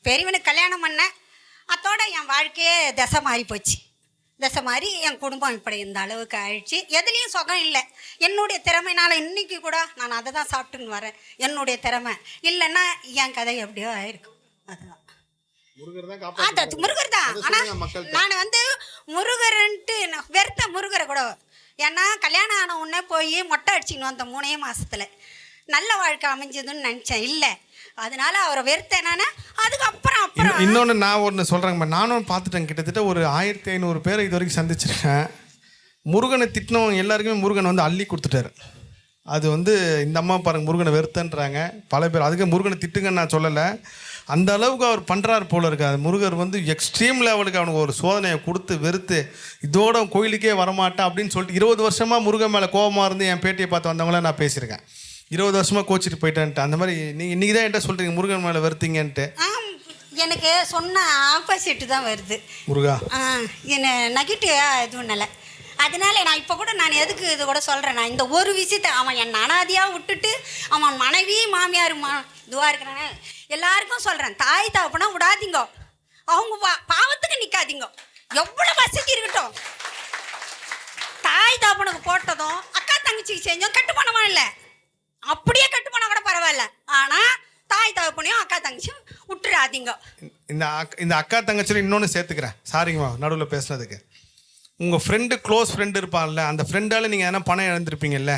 பெரியவனுக்கு கல்யாணம் பண்ணேன். அதோட என் வாழ்க்கையே திசை மாறி போச்சு. திசை மாறி என் குடும்பம் இப்படி இந்த அளவுக்கு ஆயிடுச்சு. எதுலேயும் சுகம் இல்லை. என்னுடைய திறமைனால இன்றைக்கி கூட நான் அதை தான் சாப்பிட்டுன்னு வரேன். என்னுடைய திறமை இல்லைன்னா என் கதை எப்படியோ ஆயிருக்கும். அதுதான் முருகர் தான். ஆனால் நான் வந்து முருகர்ன்ட்டு வெறுத்த முருகரை கூட. ஏன்னா கல்யாணம் ஆன உடனே போய் மொட்டை அடிச்சிக்கணும் அந்த 3 மாதத்தில். நல்ல வாழ்க்கை அமைஞ்சதுன்னு நினச்சேன், இல்லை. அதனால அவரை வெறுத்தேனானே. அதுக்கப்புறம் இன்னொன்று நான் ஒன்று சொல்கிறேங்க. நானும் பார்த்துட்டேன். கிட்டத்தட்ட ஒரு 1500 பேரை இது வரைக்கும் சந்திச்சிருக்கேன். முருகனை திட்டினவங்க எல்லாருக்குமே முருகனை வந்து அள்ளி கொடுத்துட்டாரு. அது வந்து இந்த அம்மா பாருங்கள் முருகனை வெறுத்தன்றாங்க பல பேர். அதுக்கு முருகனை திட்டுங்கன்னு நான் சொல்லலை. அந்த அளவுக்கு அவர் பண்ணுறாரு போல இருக்காது. முருகர் வந்து எக்ஸ்ட்ரீம் லெவலுக்கு அவனுக்கு ஒரு சோதனையை கொடுத்து வெறுத்து இதோட கோயிலுக்கே வரமாட்டேன் அப்படின்னு சொல்லிட்டு 20 வருஷமாக முருகன் மேலே கோபமாக இருந்து என் பேட்டியை பார்த்து வந்தவங்கள நான் பேசியிருக்கேன். 20 வருஷமாக கோச்சிட்டு போயிட்டேன்ட்டு. அந்த மாதிரி நீங்கள் இன்றைக்கி தான் என்கிட்ட சொல்கிறீங்க முருகன் மேலே வெறுத்தீங்கன்ட்டு. எனக்கு சொன்ன ஆப்போசிட்டு தான் வருது முருகா. என்ன நெகட்டிவாக எதுவும் இல்லை. அதனால நான் இப்போ கூட நான் எதுக்கு இது கூட சொல்கிறேன், நான் இந்த ஒரு விஷயத்தை அவன் என் அனாதியாக விட்டுட்டு அவன் மனைவி மாமியார் இதுவாக இருக்கிறானே எல்லாருக்கும் சொல்கிறேன், தாய் தாப்பனா விடாதீங்க. அவங்க பாவத்துக்கு நிற்காதீங்க. எவ்வளோ வசதி இருக்கட்டும். தாய் தாப்பனுக்கு போட்டதும் அக்கா தங்கச்சிக்கு செஞ்சோம் கெட்டு போனவா இல்லை. அப்படியே கெட்டு போனால் கூட பரவாயில்ல. ஆனால் தாய் தகப்பனையும் அக்கா தங்கச்சியும் விட்டுறாதீங்க. இந்த அக்கா தங்கச்சியில் இன்னொன்று சேர்த்துக்கிறேன். சாரிங்கம்மா நடுவில் பேசுனதுக்கு. உங்கள் ஃப்ரெண்டு க்ளோஸ் ஃப்ரெண்டு இருப்பான்ல, அந்த ஃப்ரெண்டால் நீங்கள் எதனா பணம் இழந்திருப்பீங்கல்ல,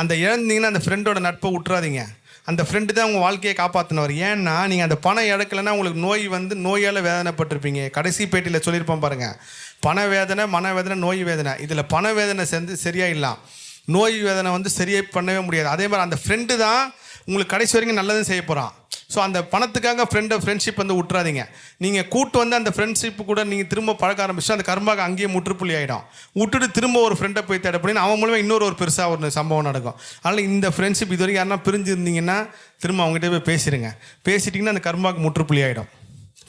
அந்த இழந்தீங்கன்னா அந்த ஃப்ரெண்டோட நட்பை விட்டுறாதீங்க. அந்த ஃப்ரெண்டு தான் உங்கள் வாழ்க்கையை காப்பாற்றினவர். ஏன்னா நீங்கள் அந்த பணம் இழக்கலைன்னா உங்களுக்கு நோய் வந்து நோயால் வேதனைப்பட்டிருப்பீங்க. கடைசி பேட்டியில் சொல்லியிருப்போம் பாருங்கள், பண வேதனை, மன வேதனை, நோய் வேதனை. இதில் பண வேதனை சேர்ந்து சரியாக இல்லை, நோய் வேதனை வந்து சரியாக பண்ணவே முடியாது. அதே மாதிரி அந்த ஃப்ரெண்டு தான் உங்களுக்கு கடைசி வரைக்கும் நல்லதும் செய்ய போகிறான். ஸோ அந்த பணத்துக்காக ஃப்ரெண்ட்ஷிப் வந்து விட்டுறாதீங்க. நீங்கள் கூட்டு வந்து அந்த ஃப்ரெண்ட்ஷிப்பு கூட நீங்கள் திரும்ப பழக்க ஆரம்பிச்சுட்டு அந்த கர்மாக்கு அங்கேயே முற்றுப்புள்ளி ஆகிடும். விட்டுட்டு திரும்ப ஒரு ஃப்ரெண்டை போய் தேட அப்படின்னு அவன் மூலமாக இன்னொரு பெருசாக ஒரு சம்பவம் நடக்கும். அதனால் இந்த ஃப்ரெண்ட்ஷிப் இது வரைக்கும் யாருன்னா பிரிஞ்சு இருந்தீங்கன்னா திரும்ப அவங்ககிட்ட போய் பேசிடுங்க. பேசிட்டிங்கன்னா அந்த கர்மாவுக்கு முற்றுப்புள்ளி ஆகிடும்.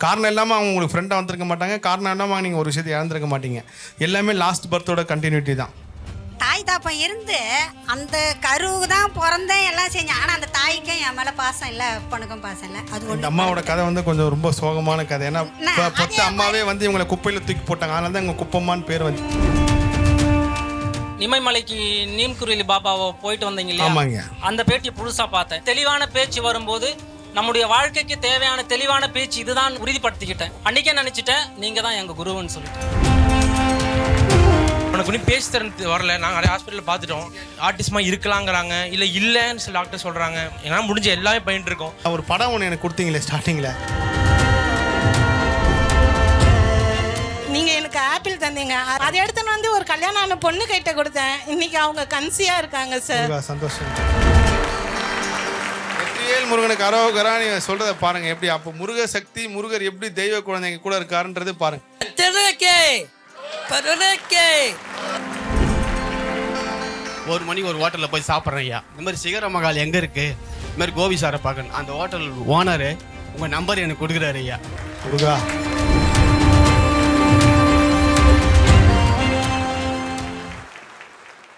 காரணம் இல்லாமல் அவங்க உங்களுக்கு ஃப்ரெண்டாக வந்திருக்க மாட்டாங்க, காரணம் இல்லாமல் நீங்கள் ஒரு விஷயத்தை இழந்திருக்க மாட்டீங்க. எல்லாமே லாஸ்ட் பர்த்தோட கண்டினியூட்டி தான். தாய் தாப்பன் இருந்து அந்த கருவுக்கு தான் பிறந்தேன் எல்லாம் செஞ்சேன். ஆனால் அந்த தாய்க்கும் என் மேலே பாசம் இல்லை, அப்பனுக்கும் பாசம் இல்லை. அது இந்த ஒன்று. அம்மாவோட கதை வந்து கொஞ்சம் ரொம்ப சோகமான கதை. ஏன்னா பத்து அம்மாவே வந்து இவங்களை குப்பையில் தூக்கி போட்டாங்க, அதனால தான் இவங்க குப்பம்மான்னு பேர் வந்து. நிமைமலைக்கு நீம்குருவி பாபாவை போயிட்டு வந்தீங்க இல்லையா? ஆமாங்க. அந்த பேட்டியை புதுசாக பார்த்தேன். தெளிவான பேச்சு வரும்போது நம்முடைய வாழ்க்கைக்கு தேவையான தெளிவான பேச்சு இதுதான் உறுதிப்படுத்திக்கிட்டேன். அன்னைக்கே நினைச்சிட்டேன் நீங்க தான் எங்க குருவுன்னு சொல்லிட்டு. உனக்கு ஒன்றும் பேச்சு திறன் வரல. நாங்கள் நிறைய ஹாஸ்பிட்டலில் பார்த்துட்டோம், ஆர்டிஸ்மா இருக்கலாங்கிறாங்க, இல்லை இல்லைன்னு சில டாக்டர் சொல்கிறாங்க. என்னால் முடிஞ்ச எல்லாமே பண்ணிட்டு இருக்கோம். ஒரு படம் ஒன்று எனக்கு கொடுத்தீங்களே ஸ்டார்டிங்கில். நீங்க எனக்கு ஆப்பிள் தந்தீங்க, அதை எடுத்துன்னு வந்து ஒரு கல்யாணம் ஆன பொண்ணு கிட்ட கொடுத்தேன். இன்னைக்கு அவங்க கன்சியா இருக்காங்க சார். சந்தோஷம். வெற்றிவேல் முருகனுக்கு அரோகரா. நீங்க சொல்றத பாருங்க எப்படி. அப்போ முருக சக்தி, முருகர் எப்படி தெய்வ குழந்தைங்க கூட இருக்காருன்றது பாருங்க. ஒரு மணிக்கு ஒரு ஹோட்டலில் போய் சாப்பிட்றேன் ஐயா. இந்த மாதிரி சிகர மகால் எங்கே இருக்குது, இந்த மாதிரி கோபி சாரை பார்க்கணும். அந்த ஹோட்டல் ஓனரு உங்கள் நம்பர் எனக்கு கொடுக்குறாரு ஐயா. முருகா